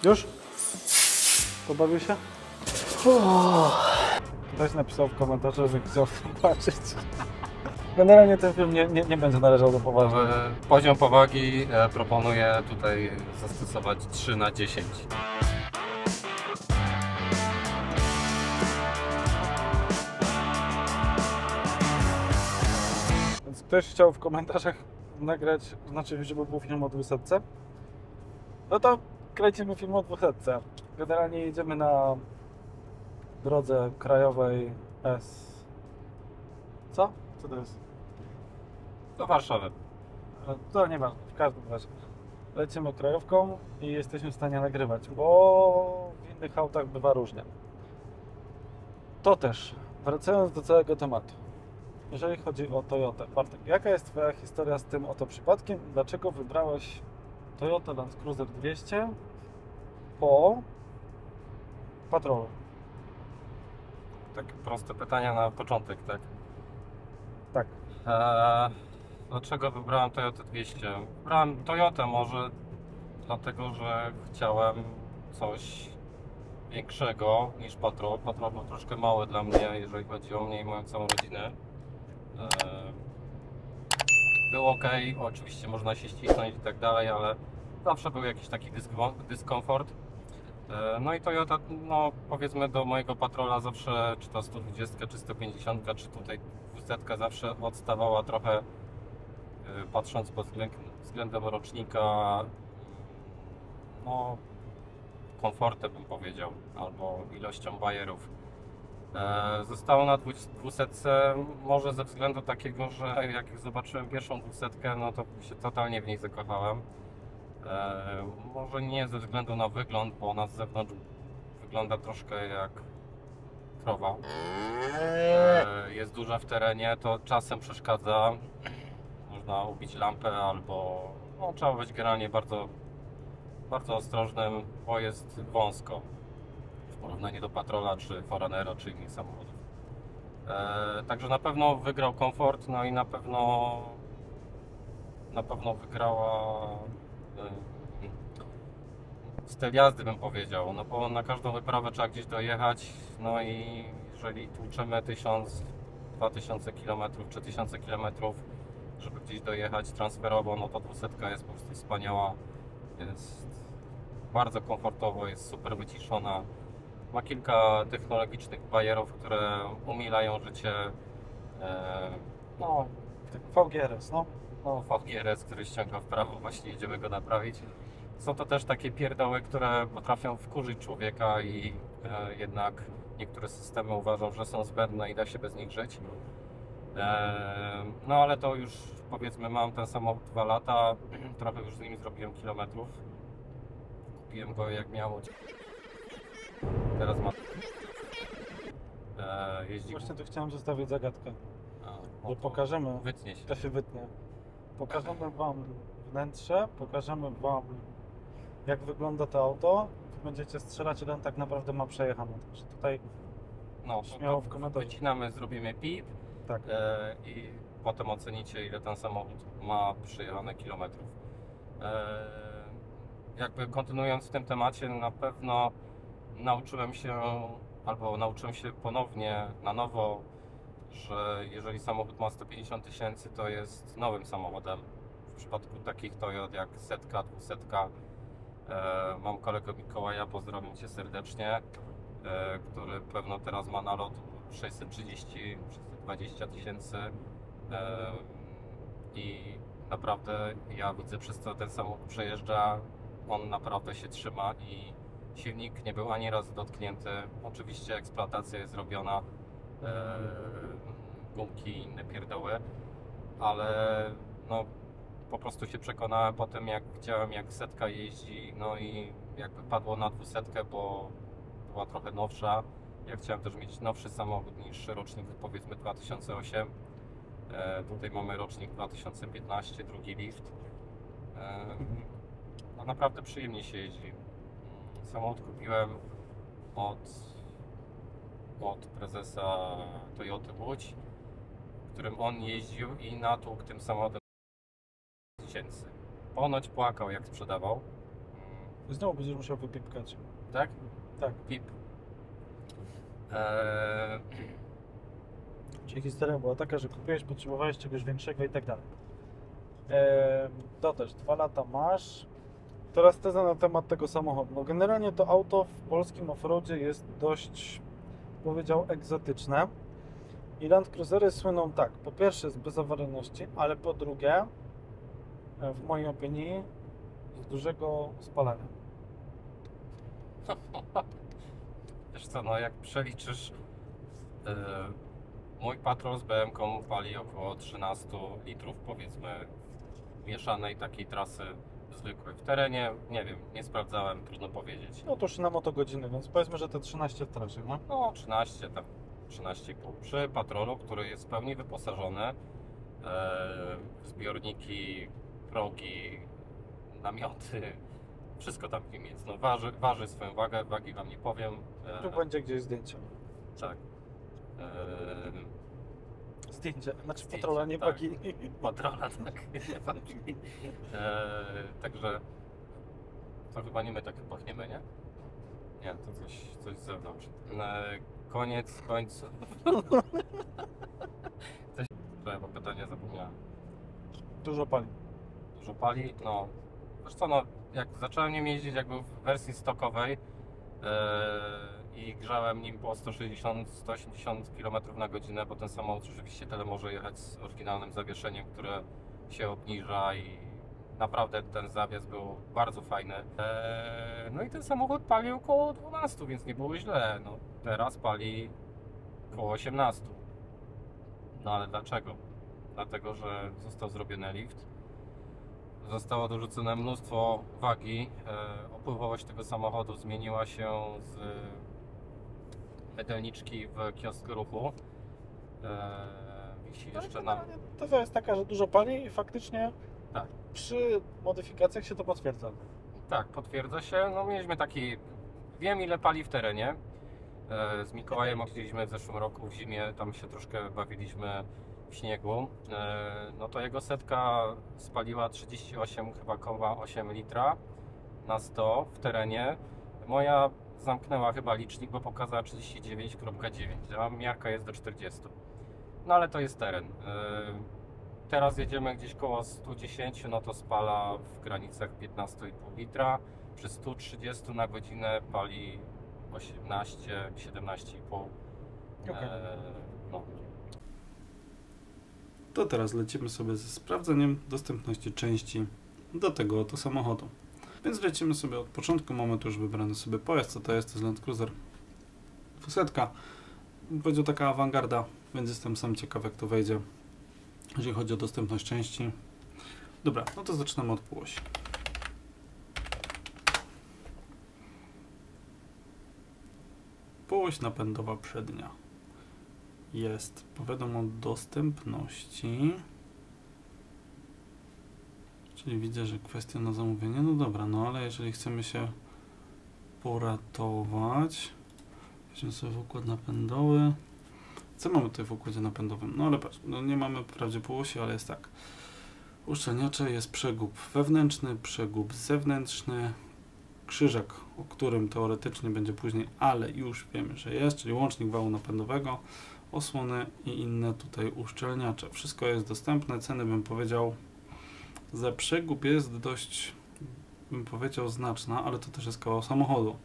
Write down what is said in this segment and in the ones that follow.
Już? Pobawił się? Ktoś napisał w komentarzu, że chciał zobaczyć. Generalnie ten film nie będzie należał do powagi. Poziom powagi proponuję tutaj zastosować 3/10. Więc ktoś chciał w komentarzach nagrać, znaczy, żeby był film o 200. No to kręcimy film o 200. Generalnie jedziemy na drodze krajowej S. Co? Co to jest? Do Warszawy. To nieważne, w każdym razie. Lecimy krajówką i jesteśmy w stanie nagrywać, bo w innych autach bywa różnie. To też, wracając do całego tematu. Jeżeli chodzi o Toyotę, Bartek, jaka jest Twoja historia z tym oto przypadkiem? Dlaczego wybrałeś Toyota Land Cruiser 200 po patrolu? Takie proste pytania na początek, tak? Tak. Dlaczego wybrałem Toyotę 200? Wybrałem Toyotę może dlatego, że chciałem coś większego niż Patrol. Patrol był troszkę mały dla mnie, jeżeli chodzi o mnie i moją całą rodzinę. Był ok, oczywiście można się ścisnąć i tak dalej, ale zawsze był jakiś taki dyskomfort. No i Toyota, no powiedzmy do mojego Patrola zawsze, czy to 120, czy 150, czy tutaj 200 zawsze odstawała trochę, patrząc pod względem rocznika, no komfortem bym powiedział, albo ilością bajerów. Zostało na 200 może ze względu takiego, że jak zobaczyłem pierwszą 200, no to się totalnie w niej zakochałem. Może nie ze względu na wygląd, bo ona z zewnątrz wygląda troszkę jak krowa. Jest duża w terenie, to czasem przeszkadza. Można ubić lampę albo no, trzeba być generalnie bardzo, bardzo ostrożnym, bo jest wąsko w porównaniu do Patrola, czy Foranera, czy innych samochodów. Także na pewno wygrał komfort, no i na pewno wygrała styl jazdy, bym powiedział, no bo na każdą wyprawę trzeba gdzieś dojechać, no i jeżeli tłuczemy 1000, 2000 km czy 1000 km, żeby gdzieś dojechać transferowo, no to 200 jest po prostu wspaniała, jest bardzo komfortowo, jest super wyciszona, ma kilka technologicznych bajerów, które umilają życie, no VGRS, no. no, VGRS, który ściąga w prawo, właśnie jedziemy go naprawić. Są to też takie pierdoły, które potrafią wkurzyć człowieka i jednak niektóre systemy uważam, że są zbędne i da się bez nich żyć. No ale to już powiedzmy mam ten samochód 2 lata, trochę już z nim zrobiłem kilometrów. Kupiłem go jak miał. Teraz ma. Jeździ. Właśnie tu chciałem zostawić zagadkę. No Że pokażemy, wytnie się. to się wytnie. Pokażemy Wam wnętrze, pokażemy Wam jak wygląda to auto. Będziecie strzelać, ile on tak naprawdę ma przejechane. Także tutaj No, śmiało w komentarzu. wycinamy, zrobimy pip. Tak. I potem ocenicie, ile ten samochód ma przejechane kilometrów. Jakby kontynuując w tym temacie, na pewno nauczyłem się ponownie na nowo, że jeżeli samochód ma 150 000, to jest nowym samochodem. W przypadku takich Toyot jak 100, 200. Mam kolegę Mikołaja, pozdrawiam Cię serdecznie, który pewno teraz ma nalot 630-620 tysięcy i naprawdę ja widzę, przez co ten samochód przejeżdża, on naprawdę się trzyma i silnik nie był ani razu dotknięty. Oczywiście eksploatacja jest robiona, gumki i inne pierdoły, ale no po prostu się przekonałem po tym, jak widziałem, jak 100 jeździ, no i jakby padło na 200, bo była trochę nowsza. Ja chciałem też mieć nowszy samochód niż rocznik, powiedzmy 2008. Tutaj mamy rocznik 2015, drugi lift. No naprawdę przyjemnie się jeździ. Samochód kupiłem od prezesa Toyoty Łódź, którym on jeździł i natłukł tym samochodem 1000. Ponoć płakał, jak sprzedawał. Znowu będziesz musiał wypipkać. Tak? Tak. Pip. Czyli historia była taka, że kupiłeś, potrzebowałeś czegoś większego i tak dalej. To też 2 lata masz. Teraz teza na temat tego samochodu. No generalnie to auto w polskim offroadzie jest dość, powiedział, egzotyczne. I Land Cruisery słyną tak, po pierwsze z bezawaryjności, ale po drugie, w mojej opinii, z dużego spalania. Wiesz co, no jak przeliczysz, mój Patrol z BM-ką pali około 13 litrów, powiedzmy, mieszanej takiej trasy zwykłej. W terenie, nie wiem, nie sprawdzałem, trudno powiedzieć. No to już na motogodziny, więc powiedzmy, że te 13 w trasie, no? No 13, tam 13,5. Przy Patrolu, który jest w pełni wyposażony w zbiorniki, progi, namioty, wszystko tam w nim jest. No, waży swoją wagę, wagi wam nie powiem. Tu będzie gdzieś zdjęcie. Tak. Zdjęcie, znaczy Zdjęcie, Patrola, nie tak. bagi. Patrola, tak. Także to chyba nie my tak pachniemy, nie? Nie, to coś z zewnątrz. Koniec końców. Bo pytanie zapomniałem. Dużo pali. Dużo pali? No. Wiesz co, no, jak zacząłem nim jeździć jakby w wersji stokowej i grzałem nim po 160-180 km na godzinę, bo ten samochód rzeczywiście tyle może jechać z oryginalnym zawieszeniem, które się obniża i naprawdę ten zawias był bardzo fajny. No i ten samochód palił około 12, więc nie było źle. No, teraz pali około 18. No ale dlaczego? Dlatego, że został zrobiony lift. Zostało dorzucone mnóstwo wagi. Opływowość tego samochodu zmieniła się z mydelniczki w kiosku ruchu. Wisi jeszcze na... Teza jest taka, że dużo pali i faktycznie Tak. przy modyfikacjach się to potwierdza. Tak, potwierdza się. No mieliśmy taki... Wiem, ile pali w terenie. Z Mikołajem jeździliśmy w zeszłym roku w zimie, tam się troszkę bawiliśmy w śniegu. No to jego setka spaliła 38,8 litra na 100 w terenie. Moja zamknęła chyba licznik, bo pokazała 39,9, a miarka jest do 40. No ale to jest teren. Teraz jedziemy gdzieś koło 110, no to spala w granicach 15,5 litra. Przy 130 na godzinę pali 18, 17,5. No. To teraz lecimy sobie ze sprawdzeniem dostępności części do tego oto samochodu. Więc lecimy sobie od początku. Mamy tu już wybrany sobie pojazd, co to jest Land Cruiser 200. Będzie taka awangarda, więc jestem sam ciekaw, jak to wejdzie, jeżeli chodzi o dostępność części. Dobra, no to zaczynamy od półosi. Półoś napędowa przednia. Jest, powiadam o dostępności. Czyli widzę, że kwestia na zamówienie. No dobra, no ale jeżeli chcemy się poratować, weźmy sobie w układ napędowy. Co mamy tutaj w układzie napędowym? No ale patrz, no nie mamy wprawdzie półosi, ale jest tak. Uszczelniacze, jest przegub wewnętrzny, przegub zewnętrzny, krzyżak, o którym teoretycznie będzie później, ale już wiemy, że jest, czyli łącznik wału napędowego, osłony i inne tutaj uszczelniacze. Wszystko jest dostępne, ceny bym powiedział, za przegub jest dość, bym powiedział, znaczna, ale to też jest kawał samochodu.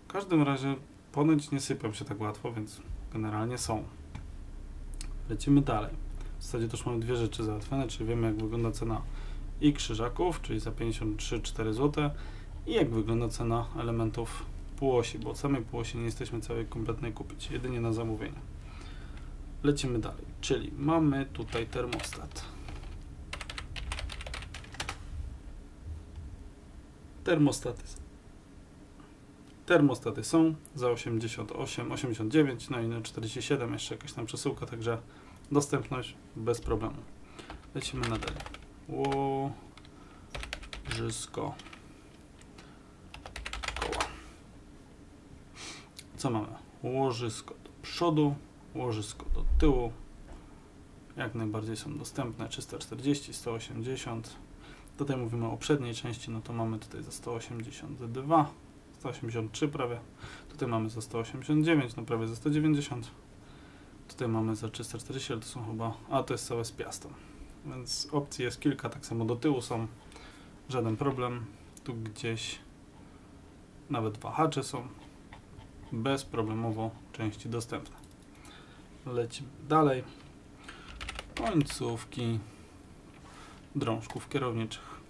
W każdym razie ponoć nie sypią się tak łatwo, więc generalnie są. Lecimy dalej. W zasadzie to już mamy dwie rzeczy załatwione, czyli wiemy, jak wygląda cena i krzyżaków, czyli za 53,4 zł, i jak wygląda cena elementów półosi, bo od samej półosi nie jesteśmy całej kompletnej kupić, jedynie na zamówienie. Lecimy dalej, czyli mamy tutaj termostat. Termostaty są za 88, 89, no i na 47 jeszcze jakaś tam przesyłka, także dostępność bez problemu. Lecimy na dalej. Łożysko. Koła. Co mamy? Łożysko do przodu, łożysko do tyłu, jak najbardziej są dostępne, 340, 180. Tutaj mówimy o przedniej części, no to mamy tutaj za 182, 183 prawie. Tutaj mamy za 189, no prawie za 190. Tutaj mamy za 340, ale to są chyba, a to jest całe z piastą. Więc opcji jest kilka, tak samo do tyłu są, żaden problem. Tu gdzieś nawet wahacze są, bezproblemowo części dostępne. Lecimy dalej. Końcówki drążków kierowniczych.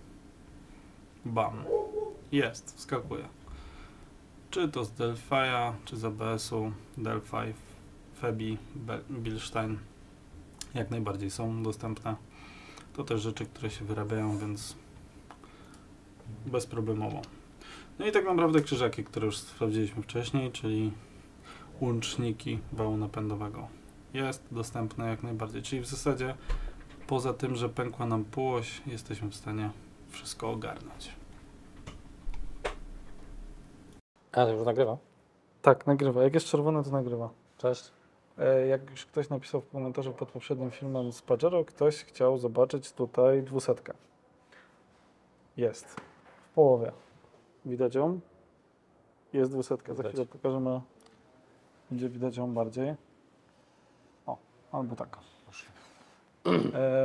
Bam. Jest, wskakuje. Czy to z Delphi'a, czy z ABS-u, Delphi, Febi, Bilstein. Jak najbardziej są dostępne. To też rzeczy, które się wyrabiają, więc bezproblemowo. No i tak naprawdę krzyżaki, które już sprawdziliśmy wcześniej, czyli łączniki wału napędowego. Jest dostępne jak najbardziej, czyli w zasadzie poza tym, że pękła nam półoś, jesteśmy w stanie wszystko ogarnąć. A, to już nagrywa? Tak, nagrywa. Jak jest czerwone, to nagrywa. Cześć. Jak już ktoś napisał w komentarzu pod poprzednim filmem z Pajero, ktoś chciał zobaczyć tutaj 200. Jest. W połowie. Widać ją? Jest 200. Za Widać. chwilę pokażemy, gdzie widać ją bardziej. O, albo tak.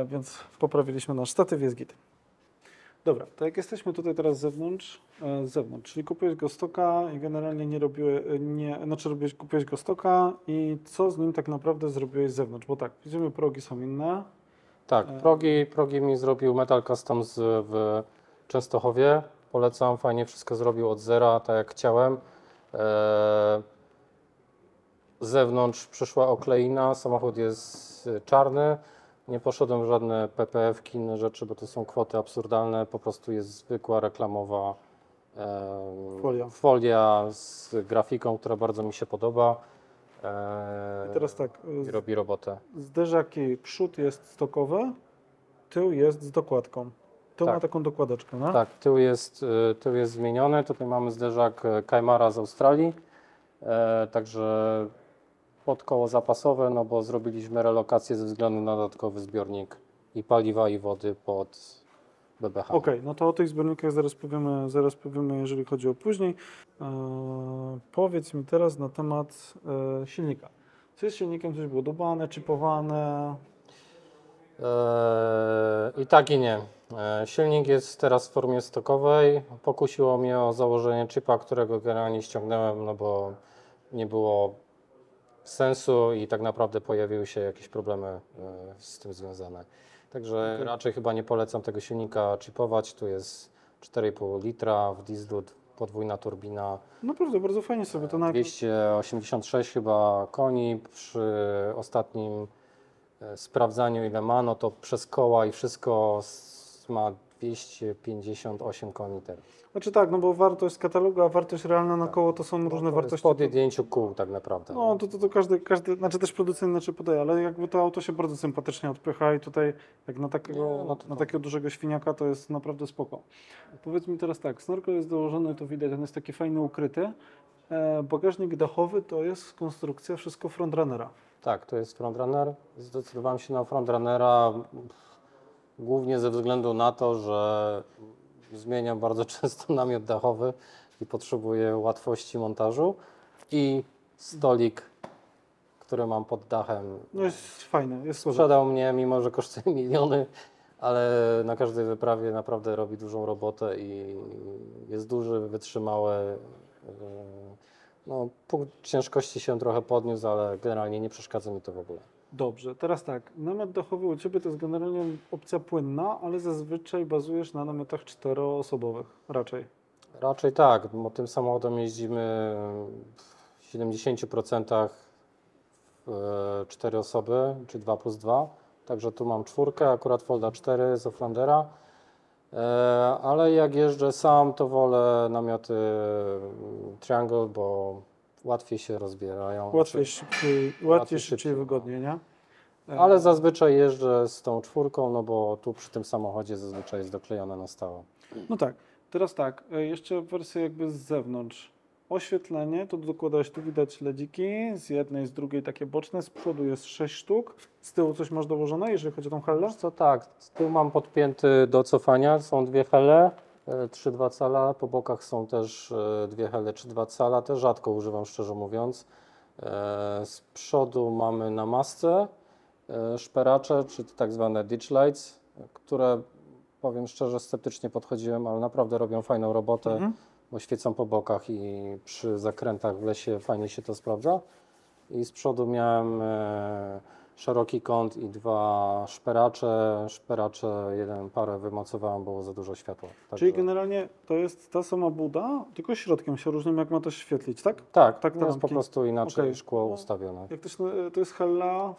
Więc poprawiliśmy nasz statyw, jest git. Dobra, to jak jesteśmy tutaj teraz z zewnątrz, czyli kupiłeś go stoka i generalnie kupiłeś go stoka i co z nim tak naprawdę zrobiłeś z zewnątrz? Bo tak, widzimy, progi są inne. Tak, progi mi zrobił Metal Customs w Częstochowie. Polecam, fajnie wszystko zrobił od zera, tak jak chciałem. Z zewnątrz przyszła okleina, samochód jest czarny. Nie poszedłem w żadne PPF-ki, inne rzeczy, bo to są kwoty absurdalne. Po prostu jest zwykła reklamowa folia z grafiką, która bardzo mi się podoba. I teraz tak, I robi robotę. zderzaki, przód jest stokowy, tył jest z dokładką. Tył Tak. ma taką dokładeczkę, no? Tak, tył jest zmieniony. Tutaj mamy zderzak Kaimara z Australii. Także podkoło zapasowe, no bo zrobiliśmy relokację ze względu na dodatkowy zbiornik i paliwa, i wody pod BBH. Okej, no to o tych zbiornikach zaraz powiemy, jeżeli chodzi o później. Powiedz mi teraz na temat silnika. Co jest silnikiem? Coś było dodane, chipowane? I tak i nie. Silnik jest teraz w formie stokowej. Pokusiło mnie o założenie chipa, którego generalnie ściągnąłem, no bo nie było sensu i tak naprawdę pojawiły się jakieś problemy z tym związane. Także raczej chyba nie polecam tego silnika chipować. Tu jest 4,5 litra w dieslu, podwójna turbina. Naprawdę, bardzo fajnie sobie to 286 chyba koni. Przy ostatnim sprawdzaniu, ile ma, no to przez koła i wszystko ma 258 koni teraz. Znaczy tak, no bo wartość z katalogu, a wartość realna na koło to są różne wartości. Po odjęciu kół tak naprawdę. No to każdy, znaczy też producent inaczej podaje, ale jakby to auto się bardzo sympatycznie odpycha i tutaj jak na takiego dużego świniaka to jest naprawdę spoko. Powiedz mi teraz tak, snorkel jest dołożony, to widać, on jest taki fajny, ukryty. Bagażnik dachowy to jest konstrukcja wszystko frontrunnera. Tak, to jest frontrunner. Zdecydowałem się na frontrunnera głównie ze względu na to, że zmieniam bardzo często namiot dachowy i potrzebuję łatwości montażu i stolik, który mam pod dachem. No jest fajny, jest słowo. Sprzedał mnie, mimo że kosztuje miliony, ale na każdej wyprawie naprawdę robi dużą robotę i jest duży, wytrzymały. No, punkt ciężkości się trochę podniósł, ale generalnie nie przeszkadza mi to w ogóle. Dobrze, teraz tak, namiot dachowy u Ciebie to jest generalnie opcja płynna, ale zazwyczaj bazujesz na namiotach 4-osobowych, raczej. Raczej tak, bo tym samochodem jeździmy w 70% 4 osoby, czy 2+2. Także tu mam 4, akurat Folda 4 z Offlandera. Ale jak jeżdżę sam, to wolę namioty Triangle, bo łatwiej się rozbierają. Łatwiej, szybciej, wygodniej, nie? Ale zazwyczaj jeżdżę z tą 4, no bo tu przy tym samochodzie zazwyczaj jest doklejone na stałe. No tak, teraz tak, jeszcze wersja jakby z zewnątrz. Oświetlenie, to dokładałeś, tu widać LEDiki, z jednej, z drugiej takie boczne, z przodu jest 6 sztuk, z tyłu coś masz dołożone, jeżeli chodzi o tą hellę? Co tak, z tyłu mam podpięty do cofania, są dwie hele, 3,2 cala, po bokach są też dwie hele 3,2 cala, też rzadko używam, szczerze mówiąc. Z przodu mamy na masce szperacze, czy tak zwane ditch lights, które, powiem szczerze, sceptycznie podchodziłem, ale naprawdę robią fajną robotę, bo świecą po bokach i przy zakrętach w lesie fajnie się to sprawdza. I z przodu miałem szeroki kąt i dwa szperacze, jeden parę wymocowałem, było za dużo światła. Czyli generalnie to jest ta sama buda, tylko środkiem się różnią, jak ma to świetlić, tak? Tak, tak, jest po lampki. prostu inaczej Okej. szkło ustawione. Jak to jest hella...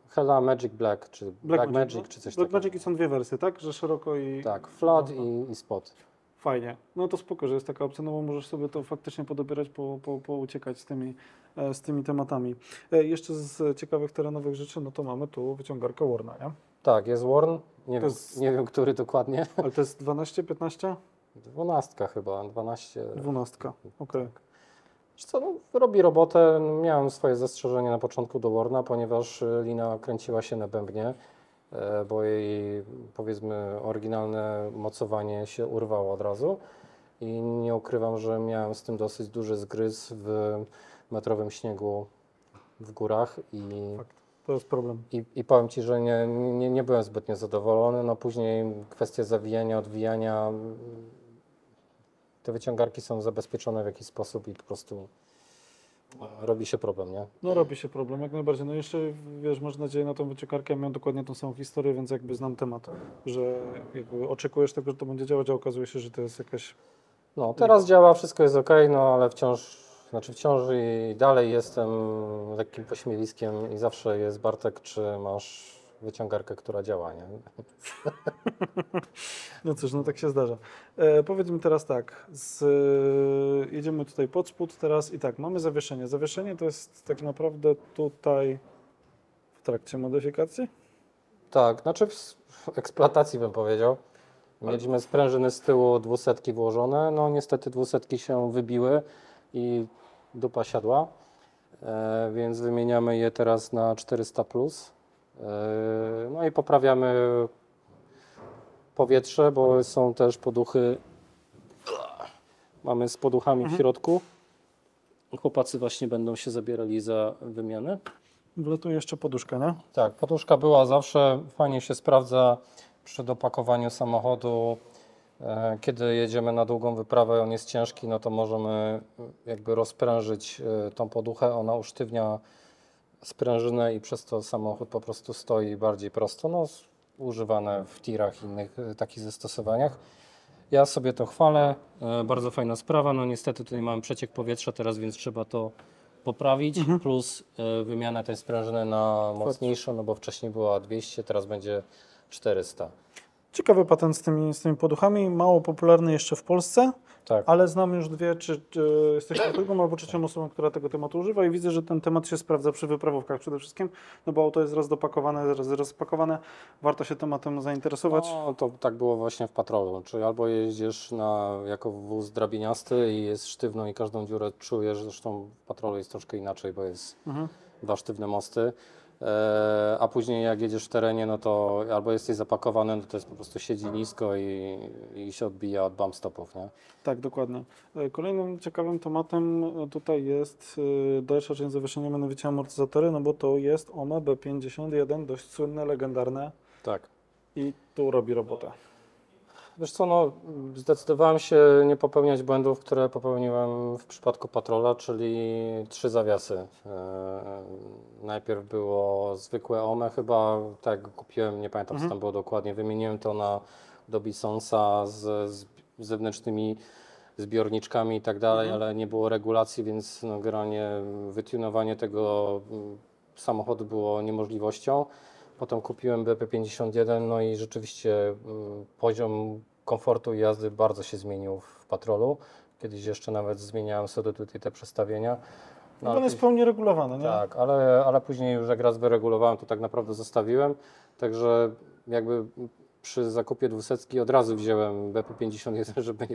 Hella Magic Black, czy Black Magic, no? czy coś Black takiego. Magic i są dwie wersje, tak? Że szeroko i... Tak, flat No, i spot. Fajnie. No to spoko, że jest taka opcja, no bo możesz sobie to faktycznie podobierać, pouciekać z tymi tematami. Jeszcze z ciekawych terenowych rzeczy, no to mamy tu wyciągarkę Warna, nie? Tak, jest Warn, nie, wiem, jest- nie wiem, który dokładnie. Ale to jest 12, 15? 12 chyba, 12. 12, okej. Wiesz co, no, robi robotę. Miałem swoje zastrzeżenie na początku do Warna, ponieważ lina kręciła się na bębnie, bo jej, powiedzmy, oryginalne mocowanie się urwało od razu i nie ukrywam, że miałem z tym dosyć duży zgryz w metrowym śniegu w górach To jest problem. i powiem Ci, że nie byłem zbytnio zadowolony. No później kwestia zawijania, odwijania. Te wyciągarki są zabezpieczone w jakiś sposób i po prostu robi się problem, nie? No robi się problem, jak najbardziej. No jeszcze, wiesz, masz nadzieję na tą wyciągarkę, ja miałem dokładnie tą samą historię, więc jakby znam temat, że jakby oczekujesz tego, że to będzie działać, a okazuje się, że to jest jakaś... No teraz działa, wszystko jest ok, no ale wciąż i dalej jestem lekkim pośmiewiskiem i zawsze jest Bartek, czy masz wyciągarkę, która działa, nie? No cóż, no tak się zdarza. Powiedz mi teraz tak, jedziemy tutaj pod spód teraz i tak, mamy zawieszenie. Zawieszenie to jest tak naprawdę tutaj w trakcie modyfikacji? Tak, znaczy w eksploatacji bym powiedział. Mieliśmy sprężyny z tyłu 200 włożone, no niestety 200 się wybiły i dupa siadła, więc wymieniamy je teraz na 400+. No i poprawiamy powietrze, bo są też poduchy, mamy z poduchami w środku. Chłopacy właśnie będą się zabierali za wymianę. Wlatuje jeszcze poduszka, nie? Tak, poduszka była zawsze, fajnie się sprawdza przy dopakowaniu samochodu. Kiedy jedziemy na długą wyprawę, on jest ciężki, no to możemy jakby rozprężyć tą poduchę, ona usztywnia sprężynę i przez to samochód po prostu stoi bardziej prosto. No, używane w tirach i innych takich zastosowaniach. Ja sobie to chwalę, bardzo fajna sprawa, no niestety tutaj mamy przeciek powietrza teraz, więc trzeba to poprawić, plus wymiana tej sprężyny na mocniejszą, no bo wcześniej była 200, teraz będzie 400. Ciekawy patent z tymi poduchami, mało popularny jeszcze w Polsce, Tak. ale znam już dwie, czy jesteśmy drugą albo trzecią osobą, która tego tematu używa i widzę, że ten temat się sprawdza przy wyprawówkach przede wszystkim, no bo auto jest raz dopakowane, raz rozpakowane, warto się tematem zainteresować. No, to tak było właśnie w patrolu, czyli albo jeździsz jako wóz drabiniasty i jest sztywno i każdą dziurę czujesz, zresztą w patrolu jest troszkę inaczej, bo jest dwa sztywne mosty, a później jak jedziesz w terenie, no to albo jesteś zapakowany, no to jest po prostu siedzi nisko i się odbija od bump stopów, nie? Tak, dokładnie. Kolejnym ciekawym tematem tutaj jest dalsza część zawieszenia, mianowicie amortyzatory, no bo to jest OME B51, dość słynne, legendarne Tak. i tu robi robotę. Wiesz co, no zdecydowałem się nie popełniać błędów, które popełniłem w przypadku patrola, czyli 3 zawiasy. Najpierw było zwykłe OME chyba, tak jak kupiłem, nie pamiętam co tam było dokładnie, wymieniłem to na Dobisonsa z zewnętrznymi zbiorniczkami i tak dalej, ale nie było regulacji, więc no, generalnie wytunowanie tego samochodu było niemożliwością. Potem kupiłem BP51, no i rzeczywiście poziom komfortu jazdy bardzo się zmienił w patrolu. Kiedyś jeszcze nawet zmieniałem sobie tutaj te przestawienia. No, on jest w pełni regulowany, nie? Tak, ale później już jak raz wyregulowałem, to tak naprawdę zostawiłem. Także jakby przy zakupie 200 od razu wziąłem BP51, żeby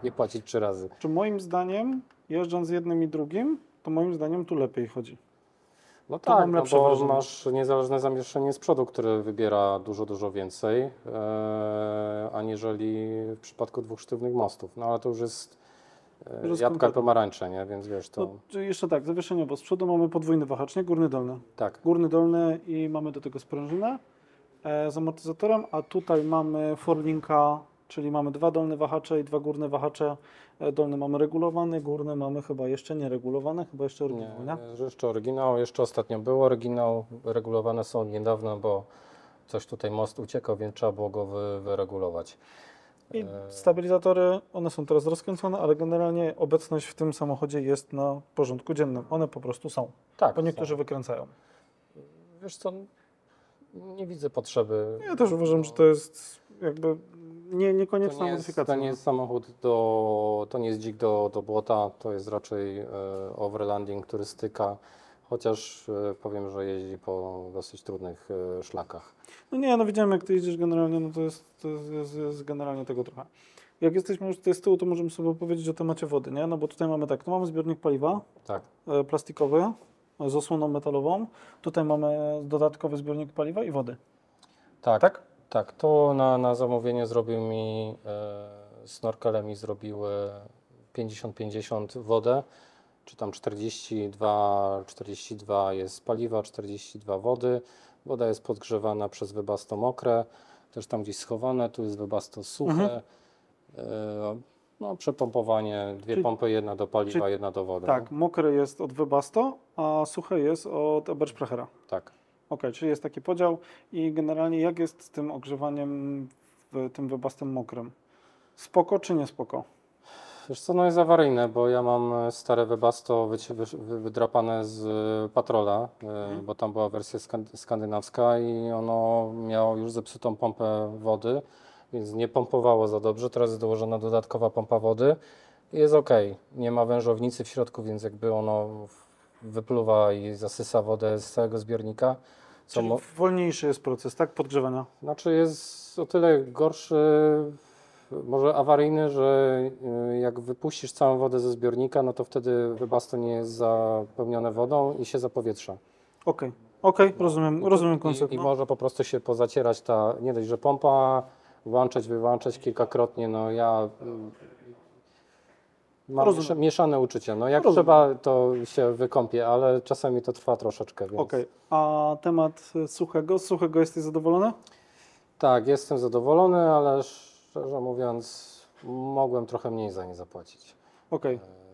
nie płacić 3 razy. Czy moim zdaniem, jeżdżąc jednym i drugim, to moim zdaniem tu lepiej chodzi. No Tu tak, mam no lepsze bo wrażenie. masz niezależne zawieszenie z przodu, które wybiera dużo więcej, aniżeli w przypadku dwóch sztywnych mostów. No ale to już jest jabłka i konkretne. pomarańcze, nie? Więc wiesz, to No, czyli jeszcze tak, zawieszeniowo. Z przodu mamy podwójny wahacz, nie? Górny, dolny. tak. Górny, dolny i mamy do tego sprężynę z amortyzatorem, a tutaj mamy forlinka, czyli mamy 2 dolne wahacze i 2 górne wahacze. Dolny mamy regulowany, górny mamy chyba jeszcze nieregulowany, chyba jeszcze oryginał, nie? Jeszcze oryginał, jeszcze ostatnio był oryginał, regulowane są od niedawna, bo coś tutaj most uciekał, więc trzeba było go wyregulować. I stabilizatory, one są teraz rozkręcone, ale generalnie obecność w tym samochodzie jest na porządku dziennym. One po prostu są, Tak, bo niektórzy wykręcają. wiesz co, nie widzę potrzeby. Ja też uważam, że to jest jakby niekonieczna To nie modyfikacja. jest samochód to nie jest dzik do błota, to jest raczej overlanding, turystyka, chociaż powiem, że jeździ po dosyć trudnych szlakach. No nie, no widziałem jak ty jeździsz generalnie, no to jest generalnie tego trochę. Jak jesteśmy już tutaj z tyłu, to możemy sobie powiedzieć o temacie wody, nie? No bo tutaj mamy tak, tu mamy zbiornik paliwa Tak, plastikowy z osłoną metalową. Tutaj mamy dodatkowy zbiornik paliwa i wody. tak. Tak, to na zamówienie zrobił mi, snorkele mi zrobiły 50-50 wodę, czy tam 42 jest paliwa, 42 wody. Woda jest podgrzewana przez Webasto mokre, też tam gdzieś schowane, tu jest Webasto suche. No, przepompowanie, dwie pompy, jedna do paliwa, jedna do wody. Tak, mokre jest od Webasto, a suche jest od Ebersprechera. Tak. Okej, czyli jest taki podział i generalnie jak jest z tym ogrzewaniem w tym Webastem mokrym? Spoko czy nie spoko? Wiesz co, no jest awaryjne, bo ja mam stare Webasto wydrapane z Patrola, bo tam była wersja skandynawska i ono miało już zepsutą pompę wody, więc nie pompowało za dobrze. Teraz jest dołożona dodatkowa pompa wody i jest ok. Nie ma wężownicy w środku, więc jakby ono wypluwa i zasysa wodę z całego zbiornika. Czyli wolniejszy jest proces, tak? Podgrzewania. Znaczy jest o tyle gorszy, może awaryjny, że jak wypuścisz całą wodę ze zbiornika, no to wtedy Webasto nie jest zapełnione wodą i się zapowietrza. Okej, rozumiem koncept. I może po prostu się pozacierać ta, nie dość, że pompa, włączać, wyłączać kilkakrotnie, no ja mam mieszane uczucia. No jak trzeba, to się wykąpię, ale czasami to trwa troszeczkę. Więc... A temat suchego? Z suchego jesteś zadowolony? Tak, jestem zadowolony, ale szczerze mówiąc mogłem trochę mniej za nie zapłacić.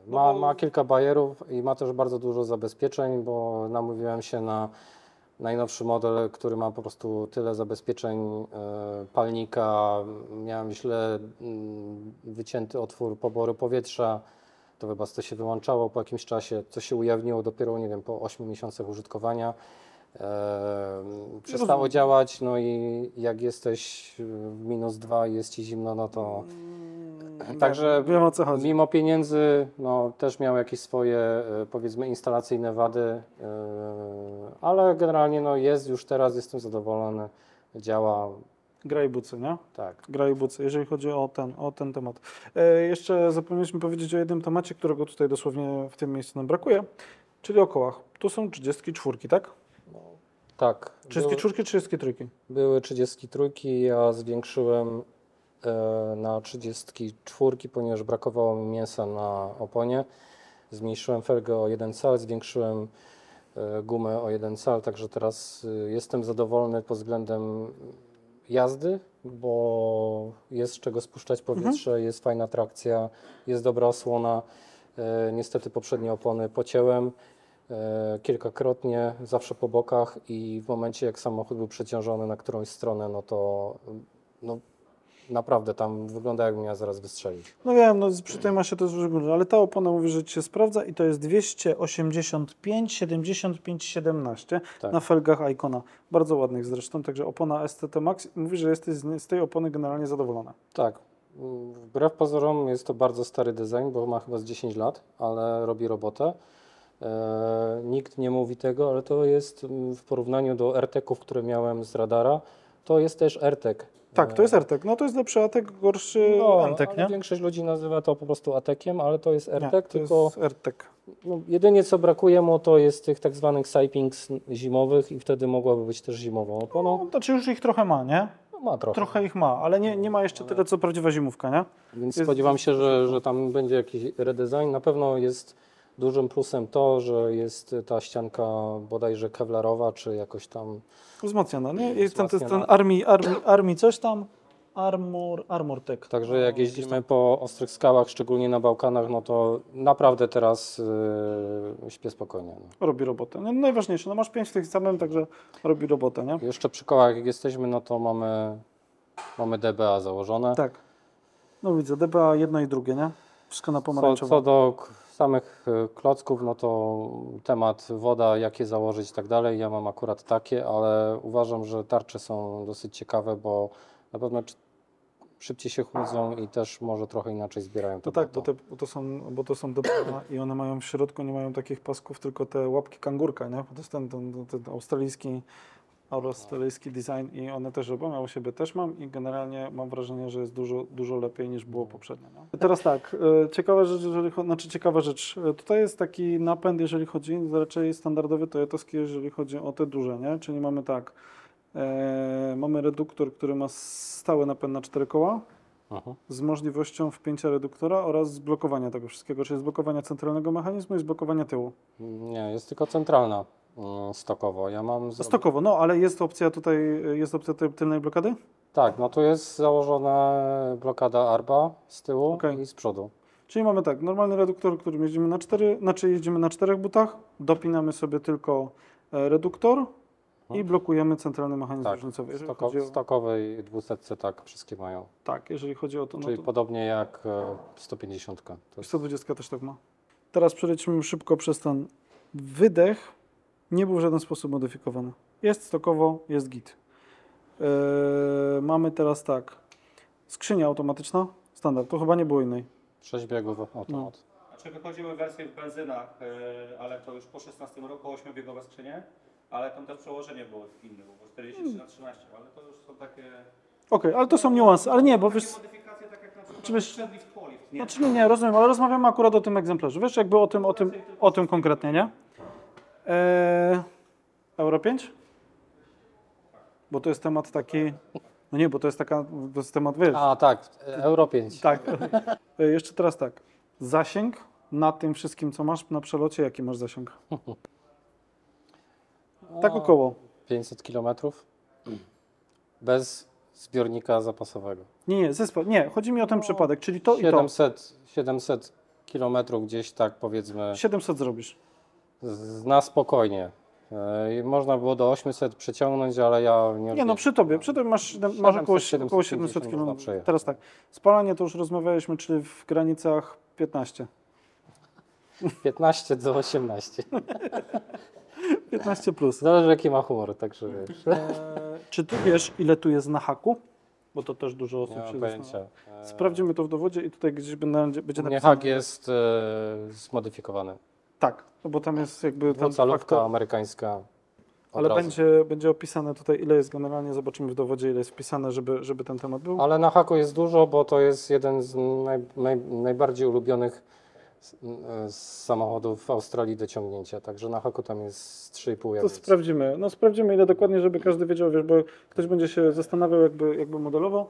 Ma kilka bajerów i ma też bardzo dużo zabezpieczeń, bo namówiłem się na najnowszy model, który ma po prostu tyle zabezpieczeń palnika. Miałem źle wycięty otwór poboru powietrza. To Webasto się wyłączało po jakimś czasie, co się ujawniło dopiero, nie wiem, po 8 miesiącach użytkowania. Przestało działać, no i jak jesteś w -2 i jest Ci zimno, no to... Także wiem, o co chodzi. Mimo pieniędzy, no też miał jakieś swoje, powiedzmy, instalacyjne wady, ale generalnie no jest już teraz, jestem zadowolony, działa. Gra i bucy, nie? Tak. Gra i bucy, jeżeli chodzi o ten temat. Jeszcze zapomnieliśmy powiedzieć o jednym temacie, którego tutaj dosłownie w tym miejscu nam brakuje, czyli o kołach. Tu są 34, tak? Tak. 34, 33? Były 33, ja zwiększyłem na 34, ponieważ brakowało mi mięsa na oponie. Zmniejszyłem felgę o 1 cal, zwiększyłem gumę o 1 cal, także teraz jestem zadowolony pod względem jazdy, bo jest z czego spuszczać powietrze, jest fajna trakcja, jest dobra osłona. Niestety poprzednie opony pocięłem kilkakrotnie, zawsze po bokach i w momencie jak samochód był przeciążony na którąś stronę, no to naprawdę tam wygląda jakbym miał zaraz wystrzelić. No wiem, no przy tej masie to jest wygląda, ale ta opona mówi, że Ci się sprawdza i to jest 285, 75, 17 na felgach Icona. Bardzo ładnych zresztą, także opona STT Max. Mówi, że jesteś z tej opony generalnie zadowolony. Tak. Wbrew pozorom jest to bardzo stary design, bo ma chyba z 10 lat, ale robi robotę. Nikt nie mówi tego, ale to jest w porównaniu do RTK-ów, które miałem z radara, To jest też AirTag. Tak, to jest AirTag. No to jest lepszy AirTag, gorszy AirTag, ale nie? większość ludzi nazywa to po prostu ATEkiem, ale to jest Nie, AirTag, to tylko jest AirTag. no, jedynie co brakuje mu to jest tych tak zwanych sidepings zimowych i wtedy mogłaby być też zimową oponą. No, znaczy już ich trochę ma, nie? No, ma trochę. Trochę ich ma, ale nie ma jeszcze tyle, co prawdziwa zimówka, nie? Więc jest- spodziewam się, że tam będzie jakiś redesign. Na pewno jest dużym plusem to, że jest ta ścianka bodajże kevlarowa, czy jakoś tam Wzmocniona, nie? Jest ten Wzmocniona. Army coś tam? Armor Tech. Także jak jeździmy po ostrych skałach, szczególnie na Bałkanach, no to naprawdę teraz śpię spokojnie. No. Robi robotę. No, najważniejsze, no masz 5 w tych samym, także robi robotę, nie? Jeszcze przy kołach jak jesteśmy, no to mamy DBA założone. Tak. No widzę, DBA jedno i drugie, nie? Wszystko na Co pomarańczowo. do samych klocków, no to temat woda, jakie założyć i tak dalej. Ja mam akurat takie, ale uważam, że tarcze są dosyć ciekawe, bo na pewno szybciej się chłodzą i też może trochę inaczej zbierają To to tak, bo to są DBA i one mają w środku, nie mają takich pasków, tylko te łapki kangurka, nie? Bo to jest ten australijski design i one też robią, ja u siebie też mam i generalnie mam wrażenie, że jest dużo lepiej niż było poprzednio. Nie? Teraz tak, ciekawa rzecz, ciekawa rzecz, tutaj jest taki napęd, jeżeli chodzi, raczej standardowy toyotowski, jeżeli chodzi o te duże, nie? Czyli mamy tak, mamy reduktor, który ma stały napęd na 4 koła, z możliwością wpięcia reduktora oraz zblokowania tego wszystkiego, czyli zblokowania centralnego mechanizmu i zblokowania tyłu. Nie, jest tylko centralna stokowo. Ja mam Stokowo, no ale jest opcja tutaj, jest opcja tej tylnej blokady? Tak, no tu jest założona blokada ARBA z tyłu Okej. i z przodu. Czyli mamy tak, normalny reduktor, którym jeździmy na 4, znaczy jeździmy na 4 butach, dopinamy sobie tylko reduktor i blokujemy centralny mechanizm Tak, różnicowy. w Jeżeli chodzi o, stokowej 200 tak wszystkie mają. tak, jeżeli chodzi o to, no Czyli to podobnie jak 150. To jest 120 też tak ma. Teraz przejdźmy szybko przez ten wydech. Nie był w żaden sposób modyfikowany. Jest stokowo, jest git. Mamy teraz tak, skrzynia automatyczna, standard, to chyba nie było innej. 6 biegów automat. Znaczy wychodziły wersje w benzynach, ale to już po 16 roku 8-biegowe skrzynie, ale tam też przełożenie było inne, było 43/13, ale to już są takie... Okej, ale to są niuanse, ale nie, bo wiesz, Takie modyfikacje, tak jak na przykład Czy wiesz- przedlift, polift, nie? znaczy nie, rozumiem, ale rozmawiamy akurat o tym egzemplarzu, wiesz, jakby o tym konkretnie, nie? Euro 5? Bo to jest temat taki, no nie, bo to jest temat, wiesz, A tak, Euro 5. tak. Jeszcze teraz tak, zasięg na tym wszystkim, co masz na przelocie, jaki masz zasięg? Tak około. 500 km bez zbiornika zapasowego. Nie, nie, chodzi mi o ten przypadek, czyli to i to. 700 km gdzieś tak powiedzmy 700 zrobisz. na spokojnie. Można było do 800 przeciągnąć, ale ja nie... Nie no, przy tobie masz około 700 km. można przejechać. Teraz tak, spalanie to już rozmawialiśmy, czyli w granicach 15. 15 do 18. 15 plus. Zależy jaki ma humor, także wiesz. Czy ty wiesz, ile tu jest na haku? Bo to też dużo osób Nie mam się pojęcia. zastanawia. Sprawdzimy to w dowodzie i tutaj gdzieś będzie U mnie napisane. hak jest zmodyfikowany. Tak, no bo tam jest jakby ten Dwucalówka faktor, amerykańska. od ale razu. będzie opisane tutaj, ile jest generalnie, zobaczymy w dowodzie, ile jest wpisane, żeby ten temat był. Ale na haku jest dużo, bo to jest jeden z najbardziej ulubionych samochodów w Australii do ciągnięcia. Także na haku tam jest 3,5 To jazdy. sprawdzimy. No sprawdzimy ile dokładnie, żeby każdy wiedział, wiesz, bo ktoś będzie się zastanawiał jakby modelowo.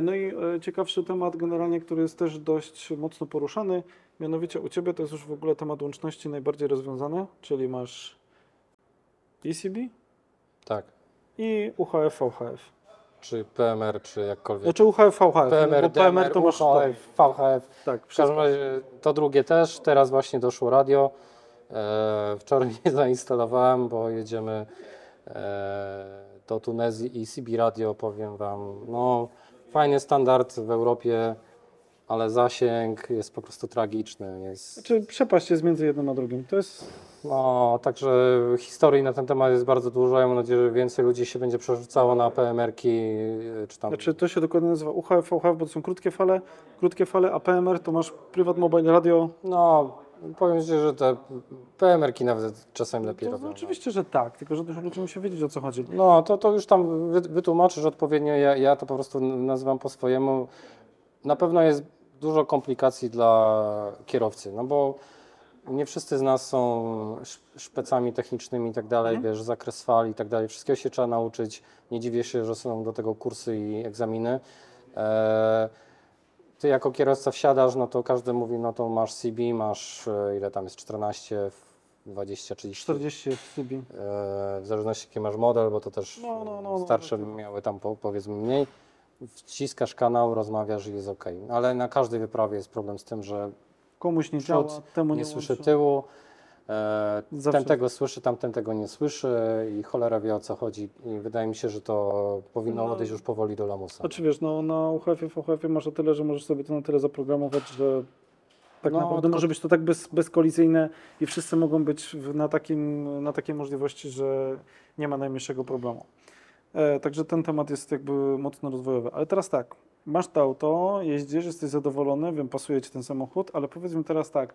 No i ciekawszy temat generalnie, który jest też dość mocno poruszany, mianowicie u Ciebie to jest już w ogóle temat łączności najbardziej rozwiązany, czyli masz ECB Tak. i UHF, VHF. Czy PMR, czy jakkolwiek. Znaczy UHF, VHF, PMR, bo PMR to masz to. UHF, VHF. Tak, W każdym wszystko. razie to drugie też. Teraz właśnie doszło radio. Wczoraj nie zainstalowałem, bo jedziemy do Tunezji i CB Radio, powiem Wam. No, fajny standard w Europie, ale zasięg jest po prostu tragiczny. Jest, Znaczy przepaść jest między jednym a drugim. To jest no, także historii na ten temat jest bardzo dużo. Ja mam nadzieję, że więcej ludzi się będzie przerzucało na PMR-ki, czy tam... Znaczy to się dokładnie nazywa UHF, VHF, bo to są krótkie fale, a PMR to masz Private Mobile Radio. No, Powiem Ci, że te PMR-ki nawet czasami lepiej To robią. oczywiście, że tak, tylko że też ludzie musi wiedzieć, o co chodzi. No, to już tam wytłumaczysz odpowiednio, ja to po prostu nazywam po swojemu. Na pewno jest dużo komplikacji dla kierowcy, no bo nie wszyscy z nas są szpecami technicznymi i tak dalej, wiesz, zakres fal i tak dalej, wszystkiego się trzeba nauczyć, nie dziwię się, że są do tego kursy i egzaminy. Ty jako kierowca wsiadasz, no to każdy mówi, no to masz CB, masz ile tam jest, 14, 20, 30. 40 CB. W zależności jaki masz model, bo to też No, starsze miały tam powiedzmy mniej. Wciskasz kanał, rozmawiasz i jest ok. Ale na każdej wyprawie jest problem z tym, że Komuś nie przód działa, temu nie słyszy łączy. tyłu, Zawsze. ten tego słyszy, tamten tego nie słyszy i cholera wie o co chodzi. I wydaje mi się, że to powinno odejść już powoli do lamusa. Znaczy wiesz, no na UHF-ie, w UHF-ie masz o tyle, że możesz sobie to na tyle zaprogramować, że tak No, naprawdę tylko- może być to tak bezkolizyjne i wszyscy mogą być na takiej możliwości, że nie ma najmniejszego problemu. Także ten temat jest jakby mocno rozwojowy. Ale teraz tak, masz to auto, jeździsz, jesteś zadowolony, wiem, pasuje Ci ten samochód, ale powiedz mi teraz tak,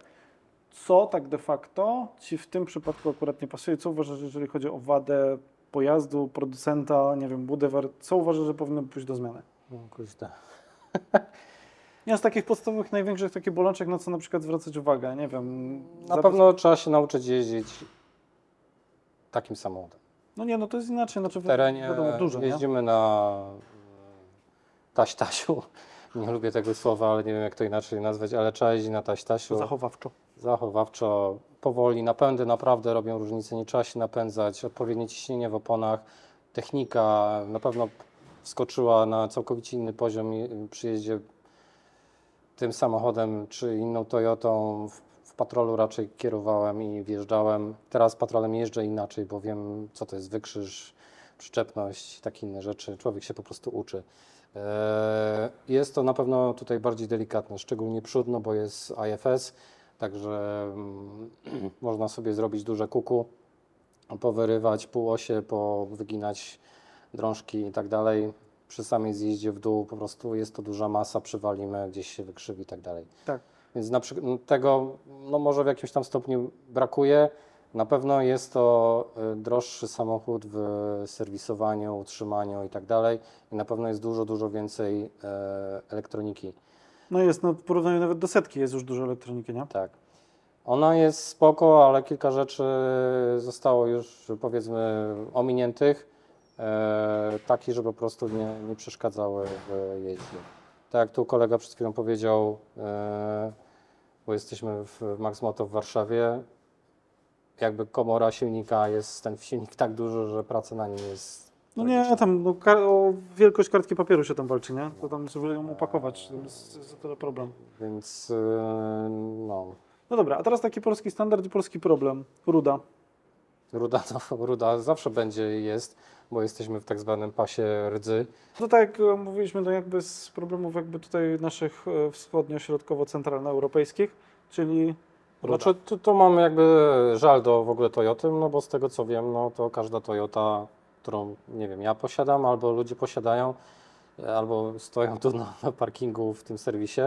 co tak de facto Ci w tym przypadku akurat nie pasuje? Co uważasz, jeżeli chodzi o wadę pojazdu, producenta, nie wiem, budowę, co uważasz, że powinno pójść do zmiany? No, kuźda. Nie z takich podstawowych, największych takich bolączek, na co na przykład zwracać uwagę, nie wiem. Na pewno trzeba się nauczyć jeździć takim samochodem. No nie, no to jest inaczej, znaczy W terenie wiadomo, dużo, nie? jeździmy na taś-tasiu. Nie lubię tego słowa, ale nie wiem jak to inaczej nazwać, ale trzeba jeździć na taś-tasiu. Zachowawczo. Zachowawczo, powoli. Napędy naprawdę robią różnicę, nie trzeba się napędzać. Odpowiednie ciśnienie w oponach. Technika na pewno wskoczyła na całkowicie inny poziom przy jeździe tym samochodem czy inną Toyotą. W patrolu raczej kierowałem i wjeżdżałem. Teraz patrolem jeżdżę inaczej, bo wiem co to jest wykrzyż, przyczepność, takie inne rzeczy. Człowiek się po prostu uczy. Jest to na pewno tutaj bardziej delikatne, szczególnie przód, no bo jest IFS, także można sobie zrobić duże kuku, powyrywać półosie, powyginać drążki i tak dalej. Przy samej zjeździe w dół po prostu jest to duża masa, przywalimy, gdzieś się wykrzywi i tak dalej. Tak. Więc na przykład tego no może w jakimś tam stopniu brakuje. Na pewno jest to droższy samochód w serwisowaniu, utrzymaniu i tak dalej. I na pewno jest dużo więcej elektroniki. No jest, no w porównaniu nawet do setki jest już dużo elektroniki, nie? Tak. Ona jest spoko, ale kilka rzeczy zostało już powiedzmy ominiętych. Takich, że po prostu nie przeszkadzały w jeździe. Tak jak tu kolega przed chwilą powiedział, bo jesteśmy w Max Moto w Warszawie, jakby komora silnika jest ten silnik tak duży, że praca na nim jest. No nie, tam no, o wielkość kartki papieru się tam walczy, nie? To tam żeby ją opakować, to jest tyle problem. Więc no. No dobra, a teraz taki polski standard i polski problem. Ruda. Ruda zawsze będzie i jest, bo jesteśmy w tak zwanym pasie rdzy. No tak jak mówiliśmy, no jakby z problemów jakby tutaj naszych wschodnio-środkowo-centralnoeuropejskich, czyli ruda. Znaczy, to mamy jakby żal do w ogóle Toyoty, no bo z tego co wiem, no to każda Toyota, którą nie wiem, ja posiadam, albo ludzie posiadają, albo stoją tu na parkingu w tym serwisie,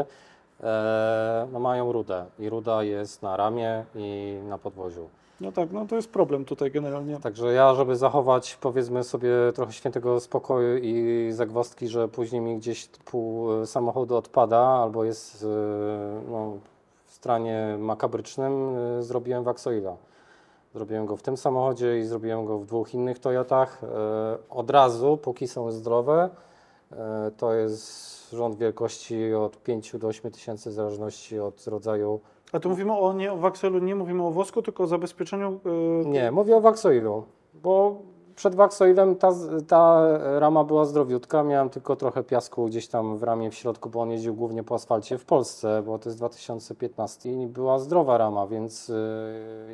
no mają rudę i ruda jest na ramie i na podwoziu. No tak, no to jest problem tutaj generalnie. Także ja, żeby zachować powiedzmy sobie trochę świętego spokoju i zagwozdki, że później mi gdzieś pół samochodu odpada albo jest no, w stanie makabrycznym, zrobiłem Waxoila. Zrobiłem go w tym samochodzie i zrobiłem go w 2 innych Toyotach. Od razu, póki są zdrowe, to jest rząd wielkości od 5 do 8 tysięcy w zależności od rodzaju. A tu mówimy nie o Waxelu, nie mówimy o wosku, tylko o zabezpieczeniu. Nie, mówię o Waxoilu, bo przed Waxoilem ta rama była zdrowiutka, miałem tylko trochę piasku gdzieś tam w ramie w środku, bo on jeździł głównie po asfalcie w Polsce, bo to jest 2015 i była zdrowa rama, więc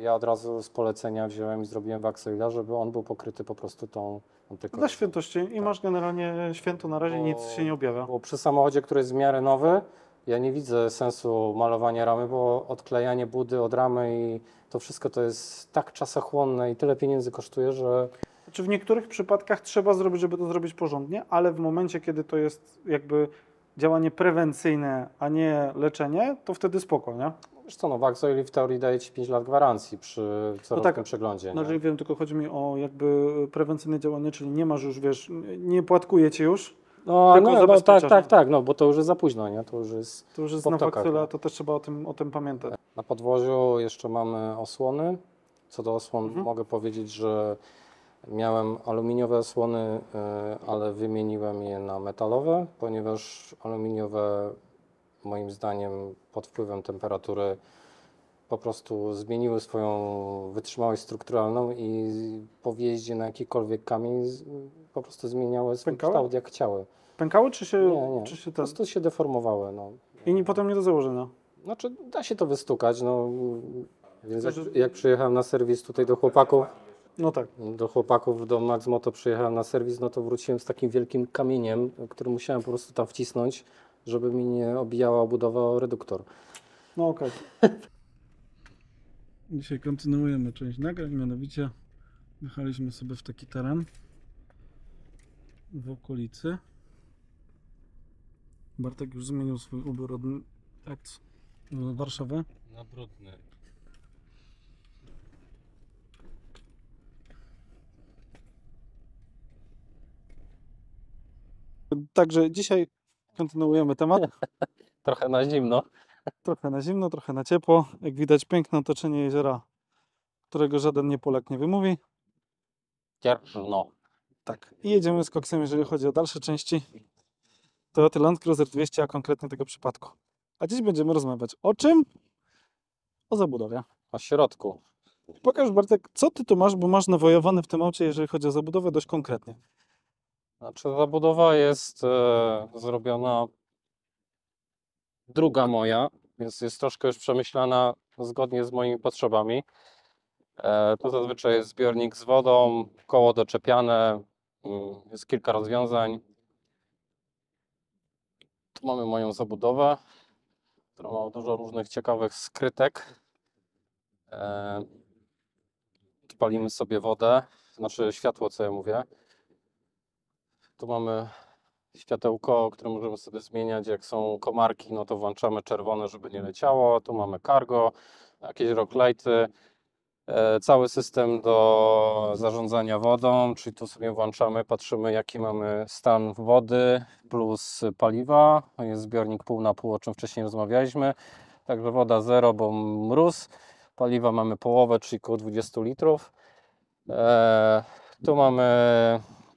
ja od razu z polecenia wziąłem i zrobiłem Waxoila, żeby on był pokryty po prostu tą tylko. Dla świętości i masz generalnie święto na razie, nic się nie objawia. Bo przy samochodzie, który jest w miarę nowy, ja nie widzę sensu malowania ramy, bo odklejanie budy od ramy i to wszystko to jest tak czasochłonne i tyle pieniędzy kosztuje, że Znaczy w niektórych przypadkach trzeba zrobić, żeby to zrobić porządnie, ale w momencie, kiedy to jest jakby działanie prewencyjne, a nie leczenie, to wtedy spoko, nie? Wiesz co, no Waxoil w teorii daje Ci 5 lat gwarancji przy corocznym tak, przeglądzie. Nie? Znaczy wiem, tylko chodzi mi o jakby prewencyjne działanie, czyli nie masz już, wiesz, nie płatkuje Cię już, No, tylko no zabezpieczasz, tak, no bo to już jest za późno, nie? To już jest to już jest po na ptokach, Waxoila, nie? to też trzeba o tym pamiętać. Na podwoziu jeszcze mamy osłony. Co do osłon mogę powiedzieć, że miałem aluminiowe osłony, ale wymieniłem je na metalowe, ponieważ aluminiowe moim zdaniem pod wpływem temperatury po prostu zmieniły swoją wytrzymałość strukturalną i po wjeździe na jakikolwiek kamień po prostu zmieniały swój Pękały? kształt jak chciały. Pękały czy się... Nie. Czy się Po prostu się deformowały. No. potem nie do założenia. Znaczy da się to wystukać, no. Więc jak przyjechałem na serwis tutaj do chłopaków, No tak. do Max Moto przyjechałem na serwis, no to wróciłem z takim wielkim kamieniem, który musiałem po prostu tam wcisnąć, żeby mi nie obijała obudowa o reduktor. No okej. Dzisiaj kontynuujemy część nagrań, mianowicie jechaliśmy sobie w taki teren w okolicy. Bartek już zmienił swój ubiór od Warszawy. Na brudny. Także dzisiaj kontynuujemy temat. Trochę na zimno. Trochę na zimno, trochę na ciepło. Jak widać piękne otoczenie jeziora, którego żaden Niepolak nie wymówi. Kierno. Tak. I jedziemy z koksem, jeżeli chodzi o dalsze części Toyota Land Cruiser 200, a konkretnie tego przypadku. A dziś będziemy rozmawiać o czym? O zabudowie. O środku. Pokaż, Bartek, co ty tu masz, bo masz nawojowane w tym aucie, jeżeli chodzi o zabudowę, dość konkretnie. Znaczy zabudowa jest zrobiona druga moja, więc jest troszkę już przemyślana zgodnie z moimi potrzebami. Tu zazwyczaj jest zbiornik z wodą, koło doczepiane, jest kilka rozwiązań. Tu mamy moją zabudowę, która ma dużo różnych ciekawych skrytek. Tu palimy sobie wodę, znaczy światło, co ja mówię. Tu mamy światełko, które możemy sobie zmieniać. Jak są komarki, no to włączamy czerwone, żeby nie leciało. Tu mamy cargo, jakieś rock lighty. Cały system do zarządzania wodą, czyli tu sobie włączamy, patrzymy jaki mamy stan wody plus paliwa. Jest zbiornik pół na pół, o czym wcześniej rozmawialiśmy. Także woda 0, bo mróz. Paliwa mamy połowę, czyli około 20 litrów. Tu mamy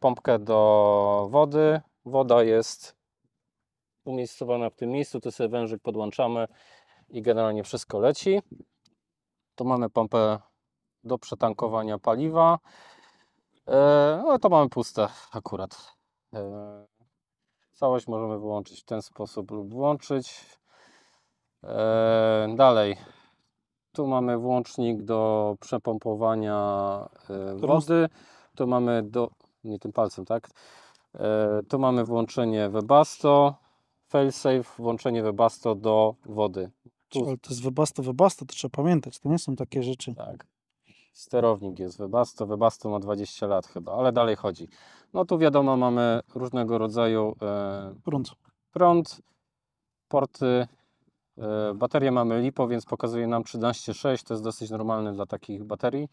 pompkę do wody. Woda jest umiejscowana w tym miejscu, tu sobie wężyk podłączamy i generalnie wszystko leci. Tu mamy pompę do przetankowania paliwa. No to mamy puste akurat. Całość możemy wyłączyć w ten sposób lub włączyć. Dalej. Tu mamy włącznik do przepompowania wody. Tu mamy nie tym palcem, tak? Tu mamy włączenie Webasto, failsafe, włączenie Webasto do wody. Ale to jest Webasto, to trzeba pamiętać, to nie są takie rzeczy. Tak. Sterownik jest Webasto ma 20 lat chyba, ale dalej chodzi. No tu wiadomo, mamy różnego rodzaju prąd, porty, baterię mamy LiPo, więc pokazuje nam 13,6, to jest dosyć normalne dla takich baterii,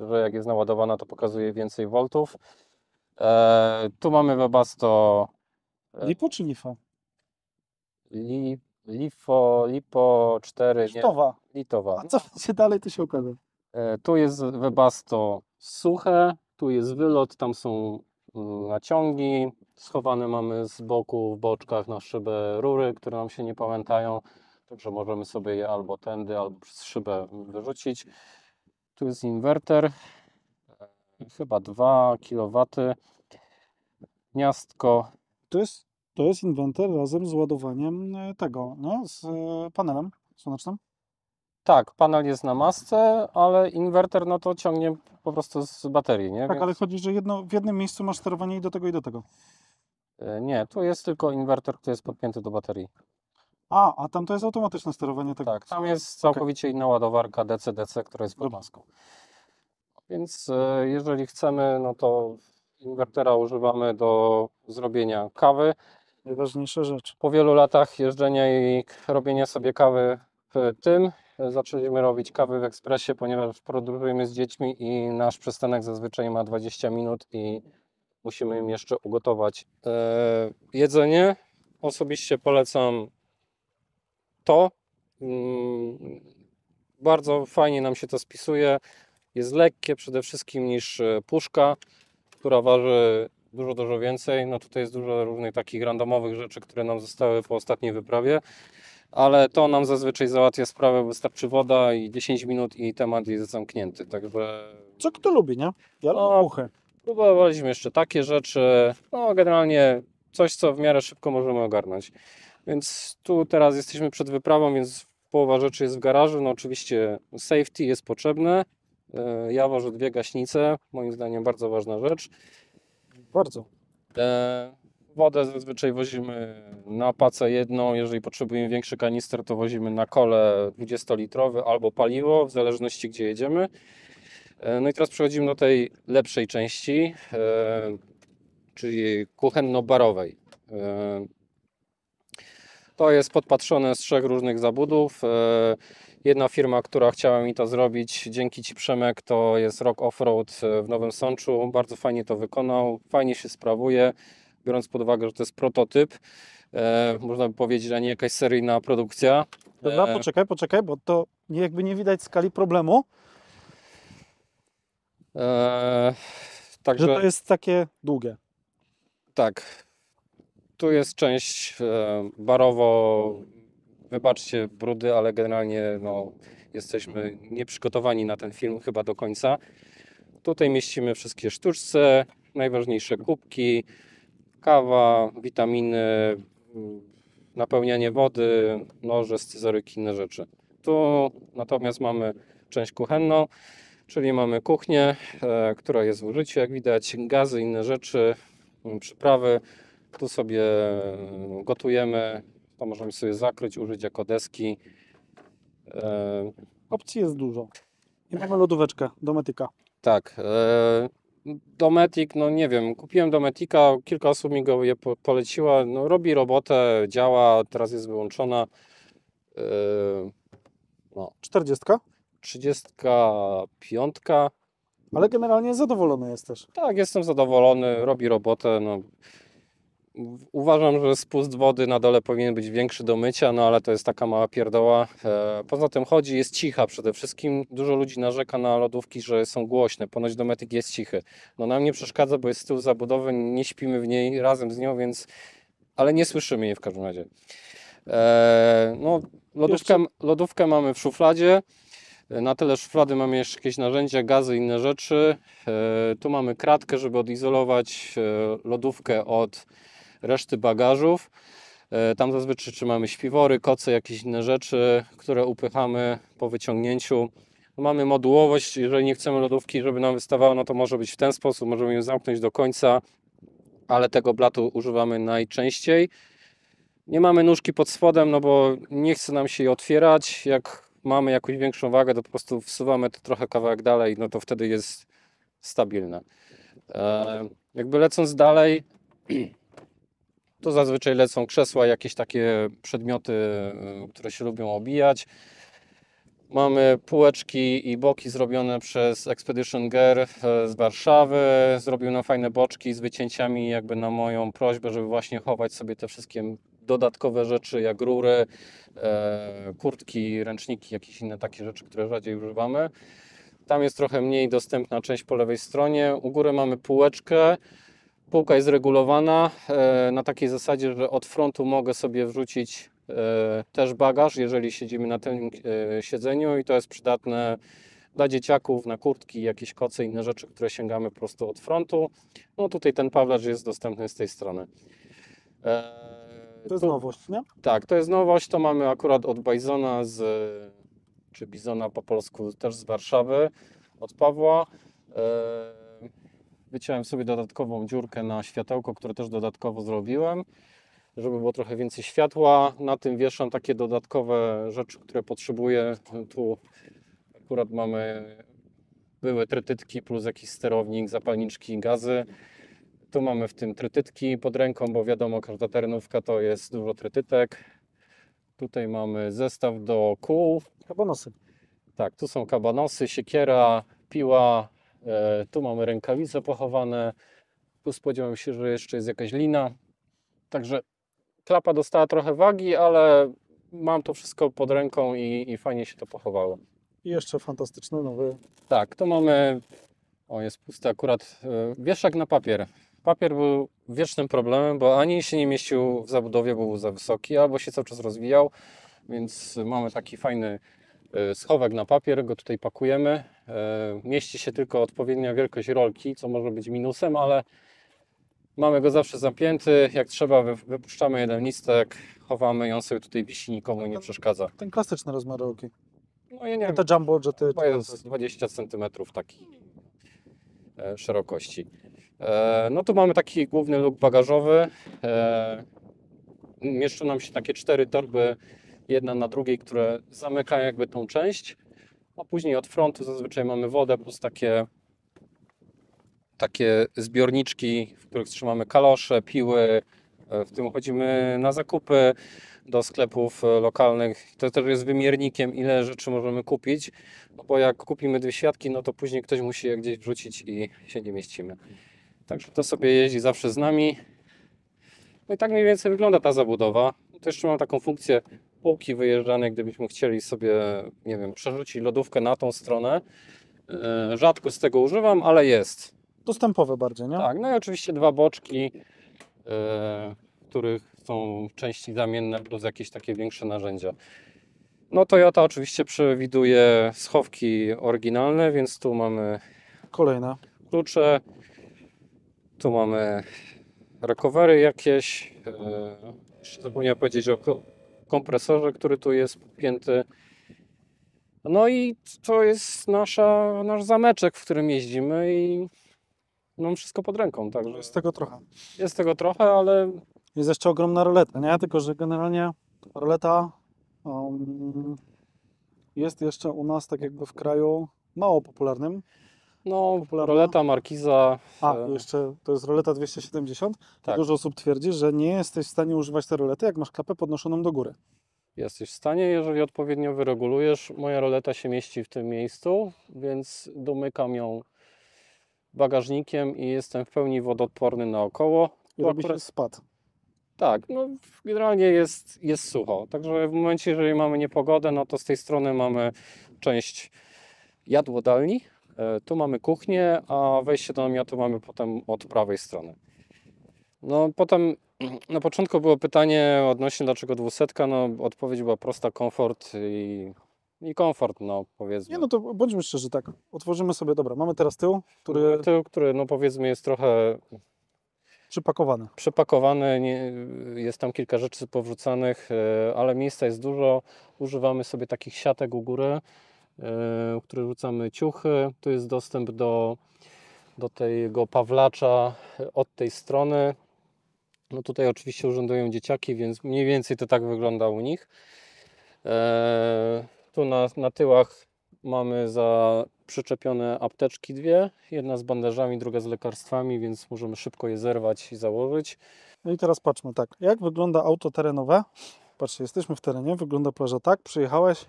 że jak jest naładowana, to pokazuje więcej voltów. Tu mamy Webasto. LiPo czy LiFa? LiPo 4. Litowa. A co będzie dalej, to się okaże. Tu jest Webasto suche, tu jest wylot, tam są naciągi. Schowane mamy z boku, w boczkach na szybę rury, które nam się nie pamiętają. Także możemy sobie je albo tędy, albo przez szybę wyrzucić. Tu jest inwerter, chyba 2 kW. Gniazdko. To jest inwerter razem z ładowaniem tego, nie? Z panelem słonecznym. Tak, panel jest na masce, ale inwerter no to ciągnie po prostu z baterii, nie? Tak, Więc... ale chodzi, że w jednym miejscu masz sterowanie i do tego, i do tego. Nie, tu jest tylko inwerter, który jest podpięty do baterii. A tam to jest automatyczne sterowanie tego. Tak, tam jest całkowicie inna ładowarka DC-DC, która jest pod maską. Więc jeżeli chcemy, no to inwertera używamy do zrobienia kawy. Najważniejsza rzecz. Po wielu latach jeżdżenia i robienia sobie kawy tym zaczęliśmy robić kawy w ekspresie, ponieważ podróżujemy z dziećmi i nasz przystanek zazwyczaj ma 20 minut i musimy im jeszcze ugotować jedzenie. Osobiście polecam to. Bardzo fajnie nam się to spisuje. Jest lekkie przede wszystkim niż puszka, która waży dużo więcej. No tutaj jest dużo różnych takich randomowych rzeczy, które nam zostały po ostatniej wyprawie, ale to nam zazwyczaj załatwia sprawę, wystarczy woda i 10 minut i temat jest zamknięty, także... Co kto lubi, nie? Ja lubię No, puchy. próbowaliśmy jeszcze takie rzeczy, no generalnie coś, co w miarę szybko możemy ogarnąć. Więc tu teraz jesteśmy przed wyprawą, więc połowa rzeczy jest w garażu. No oczywiście safety jest potrzebne. Ja wożę 2 gaśnice, moim zdaniem bardzo ważna rzecz. Bardzo. Wodę zazwyczaj wozimy na pacę jedną, jeżeli potrzebujemy większy kanister, to wozimy na kole 20-litrowy albo paliwo, w zależności gdzie jedziemy. No i teraz przechodzimy do tej lepszej części, czyli kuchenno-barowej. To jest podpatrzone z 3 różnych zabudów. Jedna firma, która chciała mi to zrobić, dzięki Ci Przemek, to jest Rock Offroad w Nowym Sączu. Bardzo fajnie to wykonał, fajnie się sprawuje, biorąc pod uwagę, że to jest prototyp. Można by powiedzieć, że nie jakaś seryjna produkcja. Dobra, poczekaj, bo to jakby nie widać skali problemu, Także że to jest takie długie. tak, tu jest część barowo, wybaczcie brudy, ale generalnie no, jesteśmy nieprzygotowani na ten film chyba do końca. Tutaj mieścimy wszystkie sztuczce, najważniejsze kubki, kawa, witaminy, napełnianie wody, noże, scyzoryki, inne rzeczy. Tu natomiast mamy część kuchenną, czyli mamy kuchnię, która jest w użyciu, jak widać, gazy, inne rzeczy, przyprawy. Tu sobie gotujemy, to możemy sobie zakryć, użyć jako deski. Opcji jest dużo. I mamy lodóweczkę Dometica. Tak, Dometic, no nie wiem, kupiłem Dometica, kilka osób mi go poleciła, no robi robotę, działa, teraz jest wyłączona. 40, 35. ale generalnie zadowolony jesteś. Tak, jestem zadowolony, robi robotę. No. Uważam, że spust wody na dole powinien być większy do mycia, no ale to jest taka mała pierdoła. Poza tym chodzi, jest cicha przede wszystkim. Dużo ludzi narzeka na lodówki, że są głośne. Ponoć Dometic jest cichy. No nam nie przeszkadza, bo jest z tyłu zabudowy, nie śpimy w niej razem z nią, więc... Ale nie słyszymy jej w każdym razie. No, lodówkę mamy w szufladzie. Na tyle szuflady mamy jeszcze jakieś narzędzia, gazy, inne rzeczy. Tu mamy kratkę, żeby odizolować lodówkę od reszty bagażów. Tam zazwyczaj trzymamy śpiwory, koce, jakieś inne rzeczy, które upychamy po wyciągnięciu. Mamy modułowość, jeżeli nie chcemy lodówki, żeby nam wystawała, no to może być w ten sposób, możemy ją zamknąć do końca, ale tego blatu używamy najczęściej. Nie mamy nóżki pod spodem, no bo nie chce nam się jej otwierać. Jak mamy jakąś większą wagę, to po prostu wsuwamy to trochę kawałek dalej, no to wtedy jest stabilne. Jakby lecąc dalej, to zazwyczaj lecą krzesła, jakieś takie przedmioty, które się lubią obijać. Mamy półeczki i boki zrobione przez Expedition Gear z Warszawy. Zrobił nam fajne boczki z wycięciami jakby na moją prośbę, żeby właśnie chować sobie te wszystkie dodatkowe rzeczy jak rury, kurtki, ręczniki, jakieś inne takie rzeczy, które rzadziej używamy. Tam jest trochę mniej dostępna część po lewej stronie. U góry mamy półeczkę. Półka jest regulowana na takiej zasadzie, że od frontu mogę sobie wrzucić też bagaż, jeżeli siedzimy na tym siedzeniu i to jest przydatne dla dzieciaków, na kurtki, jakieś koce, inne rzeczy, które sięgamy po prostu od frontu. No tutaj ten pawlarz jest dostępny z tej strony. To jest nowość, nie? Tak, to jest nowość, to mamy akurat od Bizona, czy Bizona po polsku, też z Warszawy, od Pawła. Wyciąłem sobie dodatkową dziurkę na światełko, które też dodatkowo zrobiłem, żeby było trochę więcej światła. Na tym wieszam takie dodatkowe rzeczy, które potrzebuję. Tu akurat były trytytki plus jakiś sterownik, zapalniczki, gazy. Tu mamy w tym trytytki pod ręką, bo wiadomo, każda terenówka to jest dużo trytytek. Tutaj mamy zestaw do kół. Kabanosy. Tak, tu są kabanosy, siekiera, piła, tu mamy rękawice pochowane, tu spodziewam się, że jeszcze jest jakaś lina. Także klapa dostała trochę wagi, ale mam to wszystko pod ręką i fajnie się to pochowało. I jeszcze fantastyczny nowy. Tak, tu mamy, o jest pusty akurat, wieszak na papier. Papier był wiecznym problemem, bo ani się nie mieścił w zabudowie, bo był za wysoki, albo się cały czas rozwijał, więc mamy taki fajny schowek na papier, go tutaj pakujemy. Mieści się tylko odpowiednia wielkość rolki, co może być minusem, ale mamy go zawsze zapięty. Jak trzeba, wypuszczamy jeden listek, chowamy i on sobie tutaj wisi, nikomu nie przeszkadza. Ten klasyczny rozmiar rolki. No ja nie wiem, Te jumbo jety. to jest 20 cm takiej szerokości. No tu mamy taki główny luk bagażowy. Mieszczą nam się takie 4 torby, jedna na drugiej, które zamykają jakby tą część, a później od frontu zazwyczaj mamy wodę plus takie zbiorniczki, w których trzymamy kalosze, piły. W tym chodzimy na zakupy do sklepów lokalnych. To też jest wymiernikiem, ile rzeczy możemy kupić, no bo jak kupimy 2 świadki, no to później ktoś musi je gdzieś wrzucić i się nie mieścimy. Także to sobie jeździ zawsze z nami. No i tak mniej więcej wygląda ta zabudowa. To jeszcze mam taką funkcję półki wyjeżdżanej, gdybyśmy chcieli sobie, nie wiem, przerzucić lodówkę na tą stronę. Rzadko z tego używam, ale jest. Dostępowe bardziej, nie? Tak, no i oczywiście 2 boczki, których są części zamienne plus jakieś takie większe narzędzia. No Toyota oczywiście przewiduje schowki oryginalne, więc tu mamy Kolejne. klucze, tu mamy recovery jakieś. Jeszcze zapomniałem powiedzieć o kompresorze, który tu jest podpięty. No i to jest nasz zameczek, w którym jeździmy i mam wszystko pod ręką, także Z tego trochę. jest tego trochę, ale Jest jeszcze ogromna roleta, nie? Tylko że generalnie roleta jest jeszcze u nas tak jakby w kraju mało popularnym. no, Popularna? roleta, markiza. Jeszcze to jest roleta 270. Tak. Dużo osób twierdzi, że nie jesteś w stanie używać tej rolety, jak masz klapę podnoszoną do góry. Jesteś w stanie, jeżeli odpowiednio wyregulujesz. Moja roleta się mieści w tym miejscu, więc domykam ją bagażnikiem i jestem w pełni wodoodporny naokoło. I Tu robi się akurat- spad. Tak, no generalnie jest sucho. Także w momencie, jeżeli mamy niepogodę, no to z tej strony mamy część jadłodalni. Tu mamy kuchnię, a wejście do namiotu mamy potem od prawej strony. No potem na początku było pytanie odnośnie dlaczego 200. No odpowiedź była prosta, komfort i komfort, no powiedzmy. Nie, no to bądźmy szczerzy, tak. Otworzymy sobie, dobra, mamy teraz tył, który Tył, który no powiedzmy jest trochę przypakowany. przepakowany, jest tam kilka rzeczy powrzucanych, ale miejsca jest dużo. Używamy sobie takich siatek u góry, w które rzucamy ciuchy. Tu jest dostęp do tego pawlacza od tej strony. No tutaj oczywiście urzędują dzieciaki, więc mniej więcej to tak wygląda u nich. Tu na tyłach mamy przyczepione apteczki 2, jedna z bandażami, druga z lekarstwami, więc możemy szybko je zerwać i założyć. No i teraz patrzmy, tak, jak wygląda auto terenowe. Patrzcie, jesteśmy w terenie, wygląda plaża tak, przyjechałeś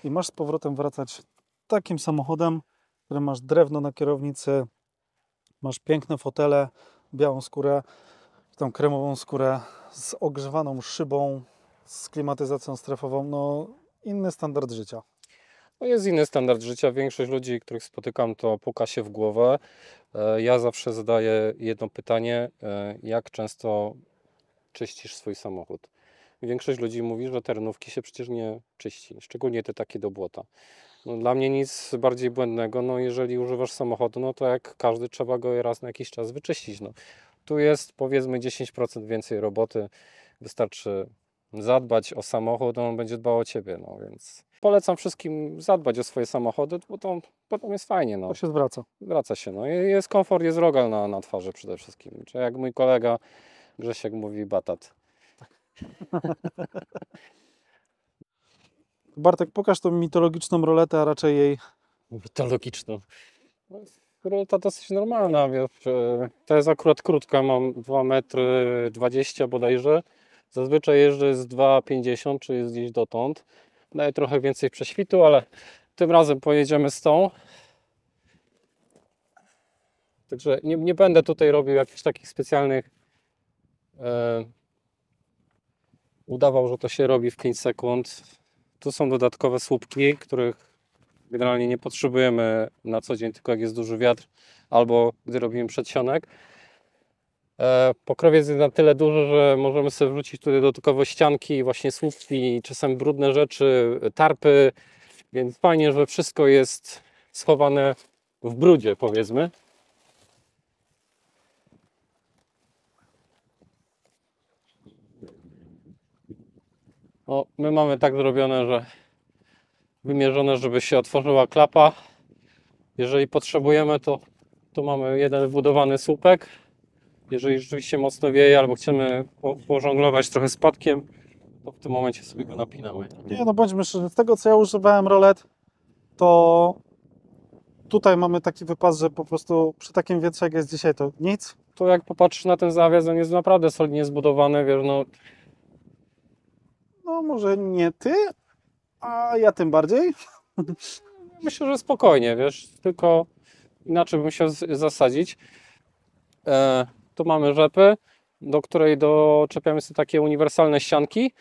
i masz z powrotem wracać takim samochodem, który masz drewno na kierownicy, masz piękne fotele, białą skórę, tą kremową skórę z ogrzewaną szybą, z klimatyzacją strefową, no inny standard życia. No jest inny standard życia. Większość ludzi, których spotykam, to puka się w głowę. Ja zawsze zadaję jedno pytanie, jak często czyścisz swój samochód? Większość ludzi mówi, że terenówki się przecież nie czyści, szczególnie te takie do błota. No, dla mnie nic bardziej błędnego, no jeżeli używasz samochodu, no to jak każdy trzeba go raz na jakiś czas wyczyścić. No. Tu jest powiedzmy 10% więcej roboty, wystarczy zadbać o samochód, on będzie dbał o Ciebie, no więc polecam wszystkim zadbać o swoje samochody, bo to potem jest fajnie, no. To się zwraca. Wraca się, no. Jest komfort, jest rogal na twarzy przede wszystkim. Czy jak mój kolega Grzesiek mówi, batat. Bartek, pokaż tą mitologiczną roletę, a raczej jej Mitologiczną. Roleta dosyć normalna, wiesz. To jest akurat krótka, mam 2,20 m bodajże. Zazwyczaj jeżdżę z 2,50 czy jest gdzieś dotąd. Daje trochę więcej prześwitu, ale tym razem pojedziemy z tą. Także nie będę tutaj robił jakichś takich specjalnych udawał, że to się robi w 5 sekund. Tu są dodatkowe słupki, których generalnie nie potrzebujemy na co dzień, tylko jak jest duży wiatr albo gdy robimy przedsionek. Pokrowiec jest na tyle duży, że możemy sobie wrzucić tutaj dodatkowe ścianki, właśnie słupki, czasem brudne rzeczy, tarpy, więc fajnie, że wszystko jest schowane w brudzie, powiedzmy. No, my mamy tak zrobione, że wymierzone, żeby się otworzyła klapa. Jeżeli potrzebujemy, to tu mamy jeden wbudowany słupek. Jeżeli rzeczywiście mocno wieje albo chcemy pożonglować trochę spadkiem, to w tym momencie sobie go napinamy. Nie, no bądźmy szczerzy, z tego co ja używałem rolet, to tutaj mamy taki wypas, że po prostu przy takim wietrze jak jest dzisiaj to nic. Tu jak popatrzysz na ten zawias, on jest naprawdę solidnie zbudowany, wiesz, no No może nie ty, a ja tym bardziej. myślę, że spokojnie, wiesz, tylko inaczej bym się zasadzić. Tu mamy rzepy, do której doczepiamy sobie takie uniwersalne ścianki.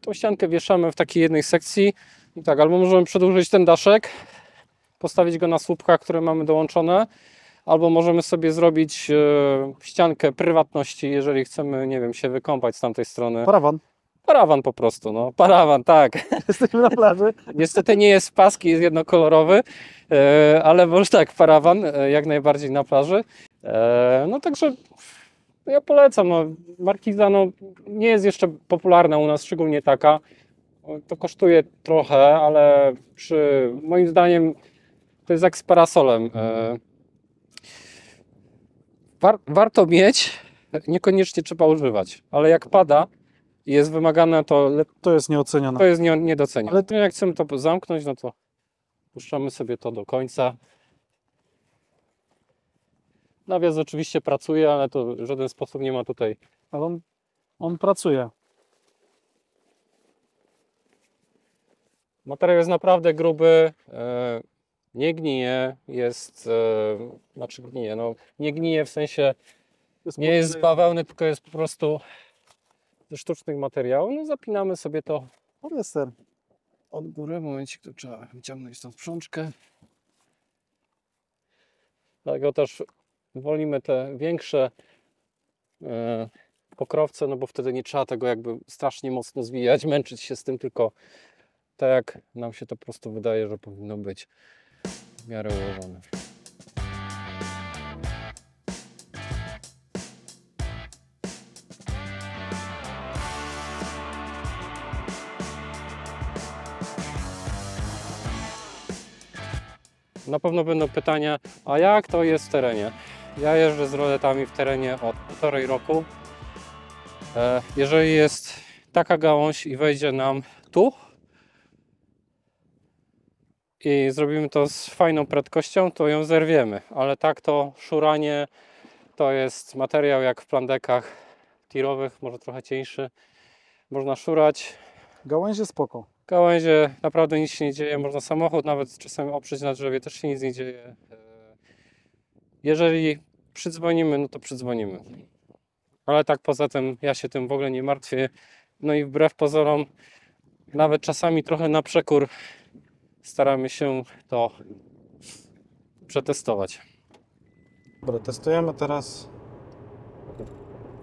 Tą ściankę wieszamy w takiej jednej sekcji i tak, albo możemy przedłużyć ten daszek, postawić go na słupkach, które mamy dołączone, albo możemy sobie zrobić ściankę prywatności, jeżeli chcemy, nie wiem, się wykąpać z tamtej strony. Parawan. Parawan po prostu, no, parawan, tak. Jesteśmy na plaży. Niestety nie jest paski, jest jednokolorowy, ale może tak, parawan jak najbardziej na plaży. No także ja polecam, no, markiza no, nie jest jeszcze popularna u nas, szczególnie taka. To kosztuje trochę, ale moim zdaniem to jest jak z parasolem. Warto mieć, niekoniecznie trzeba używać, ale jak pada i jest wymagane, To jest nieocenione. to jest niedoceniane. Ale Ale jak chcemy to zamknąć, no to puszczamy sobie to do końca. Nawias oczywiście pracuje, ale to w żaden sposób nie ma tutaj. Ale on pracuje. Materiał jest naprawdę gruby, nie gnije, znaczy gnije, no nie gnije w sensie, nie jest z bawełny, tylko jest po prostu ze sztucznych materiałów. No zapinamy sobie to Poliester. od góry, momencik, tu trzeba wyciągnąć tą sprzączkę. Dlatego też wolimy te większe pokrowce, no bo wtedy nie trzeba tego jakby strasznie mocno zwijać, męczyć się z tym, tylko tak jak nam się to po prostu wydaje, że powinno być w miarę ułożone. Na pewno będą pytania, a jak to jest w terenie? Ja jeżdżę z roletami w terenie od 1,5 roku. Jeżeli jest taka gałąź i wejdzie nam tu i zrobimy to z fajną prędkością, to ją zerwiemy, ale tak to szuranie to jest materiał jak w plandekach tirowych, może trochę cieńszy. Można szurać. Gałęzie spoko. Gałęzie, naprawdę nic się nie dzieje, można samochód nawet czasem oprzeć na drzewie, też się nic nie dzieje. Jeżeli przydzwonimy, no to przydzwonimy. Ale tak poza tym ja się tym w ogóle nie martwię. No i wbrew pozorom, nawet czasami trochę na przekór staramy się to przetestować. Dobra, testujemy teraz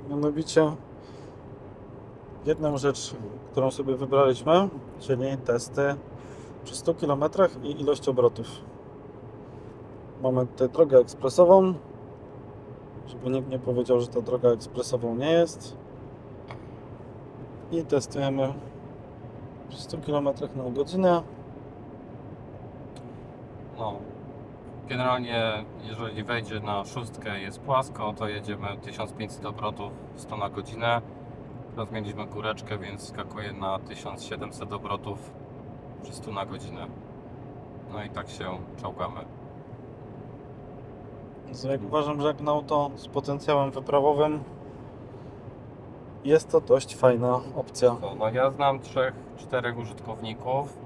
mianowicie jedną rzecz, którą sobie wybraliśmy, czyli testy przy 100 km i ilość obrotów. Mamy tutaj drogę ekspresową, żeby nikt nie powiedział, że to droga ekspresową nie jest. I testujemy przy 100 km na godzinę. No, generalnie jeżeli wejdzie na szóstkę i jest płasko, to jedziemy 1500 obrotów 100 na godzinę. Teraz mieliśmy góreczkę, więc skakuje na 1700 obrotów przy 100 na godzinę. No i tak się czołgamy. Jak uważam, że jak na auto z potencjałem wyprawowym jest to dość fajna opcja. No ja znam 3-4 użytkowników.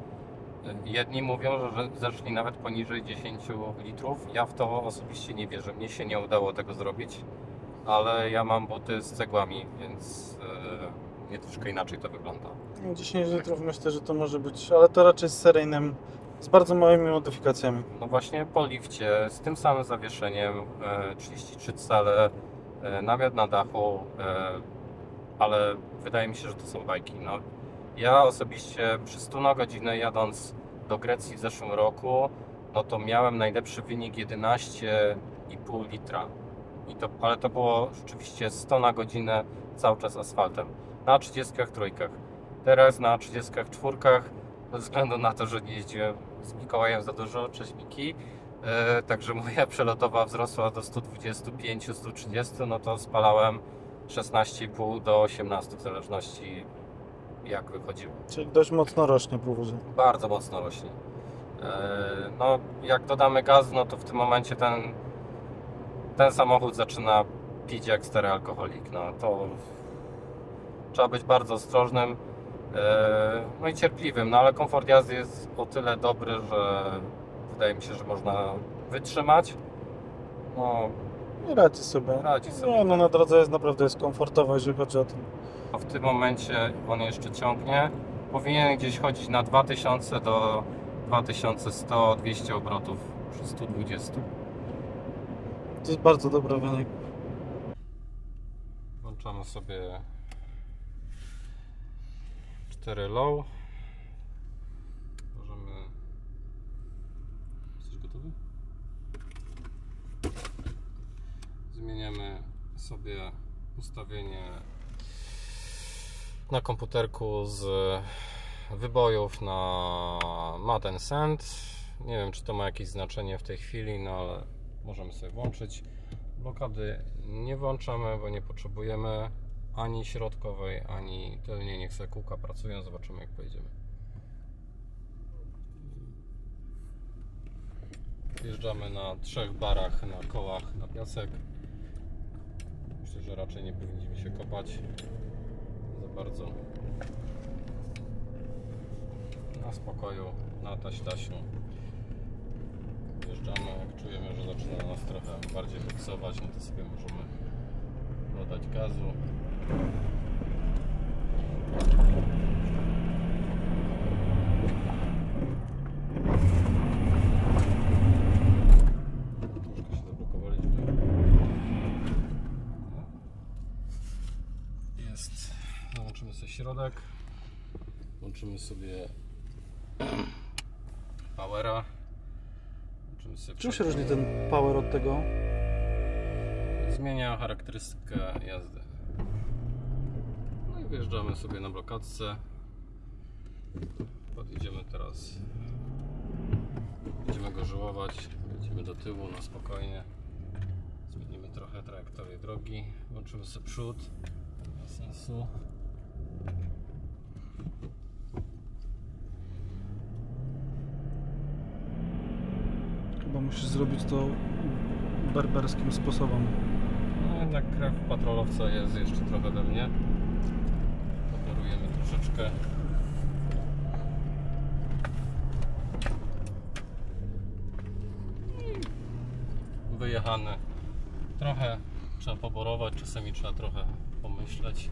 Jedni mówią, że zeszli nawet poniżej 10 litrów. Ja w to osobiście nie wierzę. Mnie się nie udało tego zrobić, ale ja mam buty z cegłami, więc nie troszkę inaczej to wygląda. 10 litrów myślę, że to może być, ale to raczej z seryjnym, z bardzo małymi modyfikacjami. No właśnie po lifcie, z tym samym zawieszeniem, 33 cale, namiot na dachu, ale wydaje mi się, że to są bajki. No, ja osobiście przy 100 na godzinę jadąc do Grecji w zeszłym roku, no to miałem najlepszy wynik 11,5 litra. Ale to było rzeczywiście 100 na godzinę cały czas asfaltem. Na 33. Teraz na 34, ze względu na to, że nie jeździłem z Mikołajem za dużo, cześć Miki, także moja przelotowa wzrosła do 125-130, no to spalałem 16,5 do 18 w zależności jak wychodziło. Czyli dość mocno rośnie powózek. Bardzo mocno rośnie. No jak dodamy gaz, no to w tym momencie ten samochód zaczyna pić jak stary alkoholik. No to trzeba być bardzo ostrożnym, no i cierpliwym, no ale komfort jazdy jest o tyle dobry, że wydaje mi się, że można wytrzymać. No, Nie radzi sobie. radzi sobie. Nie, no na drodze jest naprawdę komfortowo, jeżeli chodzi o to. A w tym momencie on jeszcze ciągnie. Powinien gdzieś chodzić na 2000 do 2100-200 obrotów przy 120. To jest bardzo dobry wynik. Włączamy sobie 4 low. Możemy... Jesteś gotowy? Zmieniamy sobie ustawienie na komputerku z wybojów na Mud and Sand. Nie wiem, czy to ma jakieś znaczenie w tej chwili, no ale możemy sobie włączyć. Blokady nie włączamy, bo nie potrzebujemy ani środkowej, ani tylnie. Niech sobie kółka pracują, zobaczymy jak pojedziemy. Wjeżdżamy na 3 barach na kołach na piasek. Myślę, że raczej nie powinniśmy się kopać za bardzo. Na spokoju, na taś-tasiu. Wjeżdżamy, jak czujemy, że zaczyna nas trochę bardziej boksować, no to sobie możemy dodać gazu. Troszkę się zablokowaliśmy. Jest. Włączymy sobie środek. Włączymy sobie powera. Czym się różni ten power od tego? Zmienia charakterystykę jazdy. No i wyjeżdżamy sobie na blokadce. Podjedziemy teraz. Będziemy go żyłować. Jedziemy do tyłu na spokojnie. Zmienimy trochę trajektorię drogi. Włączymy sobie przód. Nie ma sensu. Chyba musisz zrobić to berberskim sposobem. No jednak krew patrolowca jest jeszcze trochę we mnie. Potorujemy troszeczkę. Wyjechany. Trochę trzeba poborować, czasami trzeba trochę pomyśleć.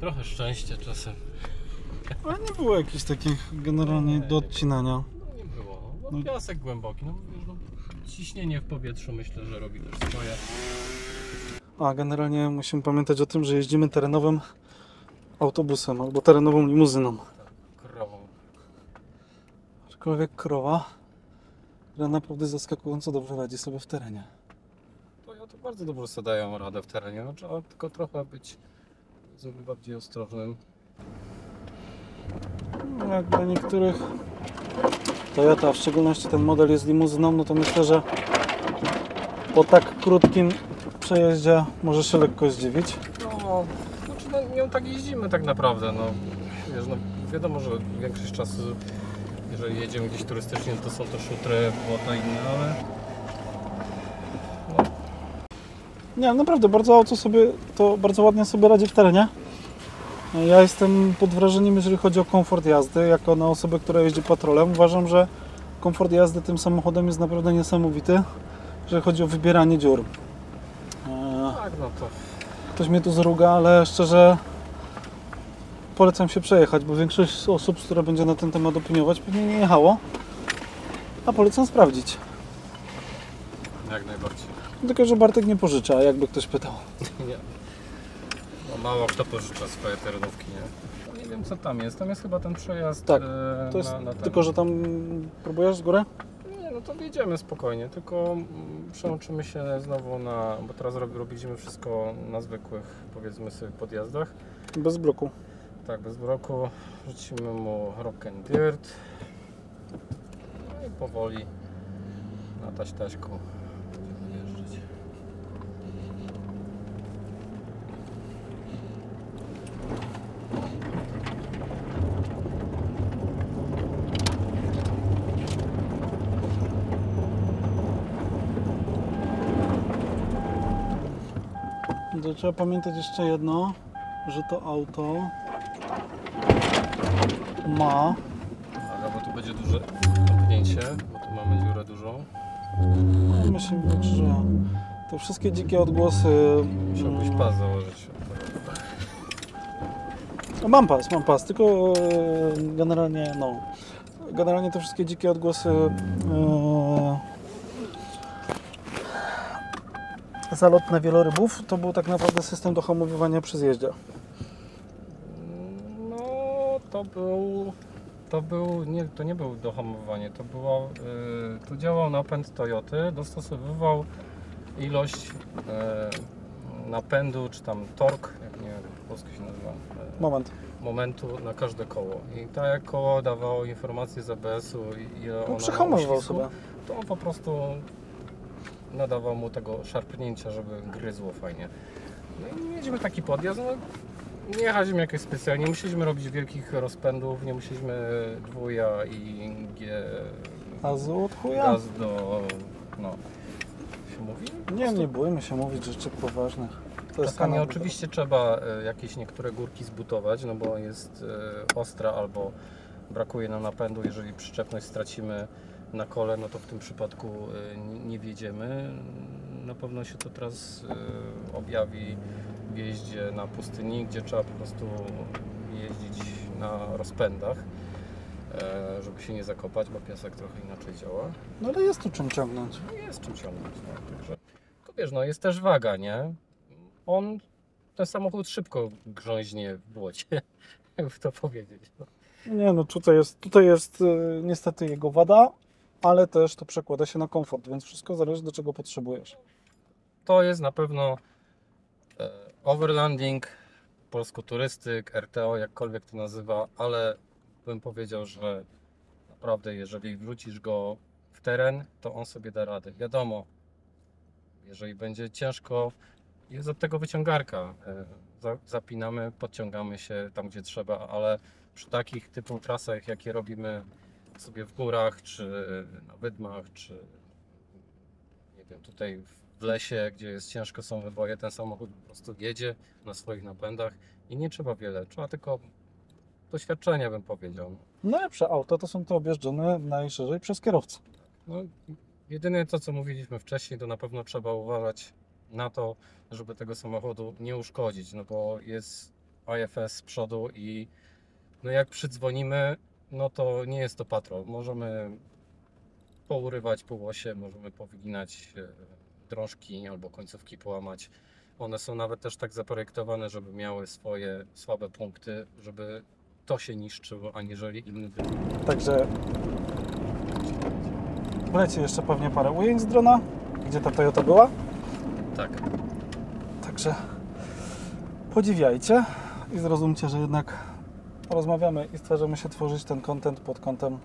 Trochę szczęścia czasem. Ale nie było jakichś takich generalnie do odcinania. No nie było. No, piasek głęboki. No, wiesz, no, ciśnienie w powietrzu myślę, że robi też swoje. A generalnie musimy pamiętać o tym, że jeździmy terenowym autobusem albo terenową limuzyną. Krową. Aczkolwiek krowa, która naprawdę zaskakująco dobrze radzi sobie w terenie. To ja to bardzo dobrze sobie dają radę w terenie. No, trzeba tylko trochę być bardziej ostrożnym. No, jak dla niektórych Toyota, a w szczególności ten model jest limuzyną, no to myślę, że po tak krótkim przejeździe może się lekko zdziwić. No, znaczy no, nią tak jeździmy tak naprawdę. No, wiesz, no, wiadomo, że większość czasu, jeżeli jedziemy gdzieś turystycznie, to są to szutry, błota inne, ale Nie, naprawdę bardzo auto sobie, to bardzo ładnie sobie radzi w terenie. Ja jestem pod wrażeniem, jeżeli chodzi o komfort jazdy. Jako na osobę, która jeździ patrolem, uważam, że komfort jazdy tym samochodem jest naprawdę niesamowity, jeżeli chodzi o wybieranie dziur. Tak, no to Ktoś mnie tu zruga, ale szczerze polecam się przejechać, bo większość osób, które będzie na ten temat opiniować, pewnie nie jechało, a polecam sprawdzić. jak najbardziej. Tylko, że Bartek nie pożycza, jakby ktoś pytał. Nie. No, mało kto pożycza swoje terenówki, nie? No, nie wiem co tam jest. Tam jest chyba ten przejazd. Tak, To jest na ten. tylko, że tam próbujesz z góry? Nie, no to wjedziemy spokojnie, tylko przełączymy się znowu na, bo teraz robiliśmy wszystko na zwykłych, powiedzmy sobie, podjazdach. Bez bloku. Tak, bez bloku, rzucimy mu rock and dirt. No i powoli na taśtaśku będziemy jeździć. To trzeba pamiętać jeszcze jedno, że to auto ma... Uwaga, bo tu będzie duże tąpnięcie, bo tu mamy dziurę dużą. Myślę, że te wszystkie dzikie odgłosy... Musiałbyś pas założyć. Mam pas, tylko generalnie no... Generalnie te wszystkie dzikie odgłosy zalotne wielorybów to był tak naprawdę system do hamowywania przy zjeździe. No, to nie był dohamowanie, to było, tu działał napęd Toyoty, dostosowywał ilość napędu, czy tam tork, jak nie wiem, po polsku się nazywa, momentu na każde koło. I tak jak koło dawało informację z ABS-u, ile ono przyhamowywał uścisku, sobie. to on po prostu nadawał mu tego szarpnięcia, żeby gryzło fajnie. No i mieliśmy taki podjazd, no, nie jechaliśmy jakoś specjalnie, nie musieliśmy robić wielkich rozpędów, nie musieliśmy dwuja i Azu od chuja? gaz do, no, się mówi? Nie bójmy się mówić rzeczy poważnych. To jest Czasami kanał. oczywiście trzeba jakieś niektóre górki zbutować, no bo jest ostra albo brakuje nam napędu, jeżeli przyczepność stracimy na kole, no to w tym przypadku nie wjedziemy. Na pewno się to teraz objawi w jeździe na pustyni, gdzie trzeba po prostu jeździć na rozpędach, żeby się nie zakopać, bo piasek trochę inaczej działa. No ale jest tu czym ciągnąć. No jest czym ciągnąć, no. Także, to wiesz, no jest też waga, nie? Ten samochód szybko grząźnie w błocie, jakby to powiedzieć. No. Nie no, tutaj jest niestety jego wada, ale też to przekłada się na komfort, więc wszystko zależy do czego potrzebujesz. To jest na pewno overlanding, polsko-turystyk, RTO, jakkolwiek to nazywa, ale bym powiedział, że naprawdę jeżeli wrzucisz go w teren, to on sobie da radę. Wiadomo, jeżeli będzie ciężko, jest od tego wyciągarka. Zapinamy, podciągamy się tam gdzie trzeba, ale przy takich typu trasach, jakie robimy sobie w górach, czy na wydmach, czy nie wiem, tutaj w lesie, gdzie jest ciężko, są wyboje, ten samochód po prostu jedzie na swoich napędach i nie trzeba wiele, trzeba tylko doświadczenia, bym powiedział. Najlepsze auta to są te objeżdżone najszerzej przez kierowcę. No, jedyne to, co mówiliśmy wcześniej, to na pewno trzeba uważać na to, żeby tego samochodu nie uszkodzić, no bo jest IFS z przodu i no jak przydzwonimy, no to nie jest to patrol. Możemy pourywać półosie, możemy powyginać drążki albo końcówki połamać. One są nawet też tak zaprojektowane, żeby miały swoje słabe punkty, żeby to się niszczyło, aniżeli inny typ. Także leci jeszcze pewnie parę ujęć z drona, gdzie ta Toyota była. Tak. Także podziwiajcie i zrozumcie, że jednak rozmawiamy i staramy się tworzyć ten content pod kątem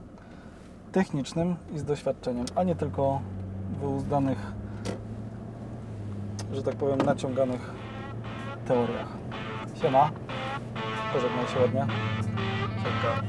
technicznym i z doświadczeniem, a nie tylko wyuzdanych, że tak powiem, naciąganych teoriach. Siema, pożegnaj się ładnie. Siemka.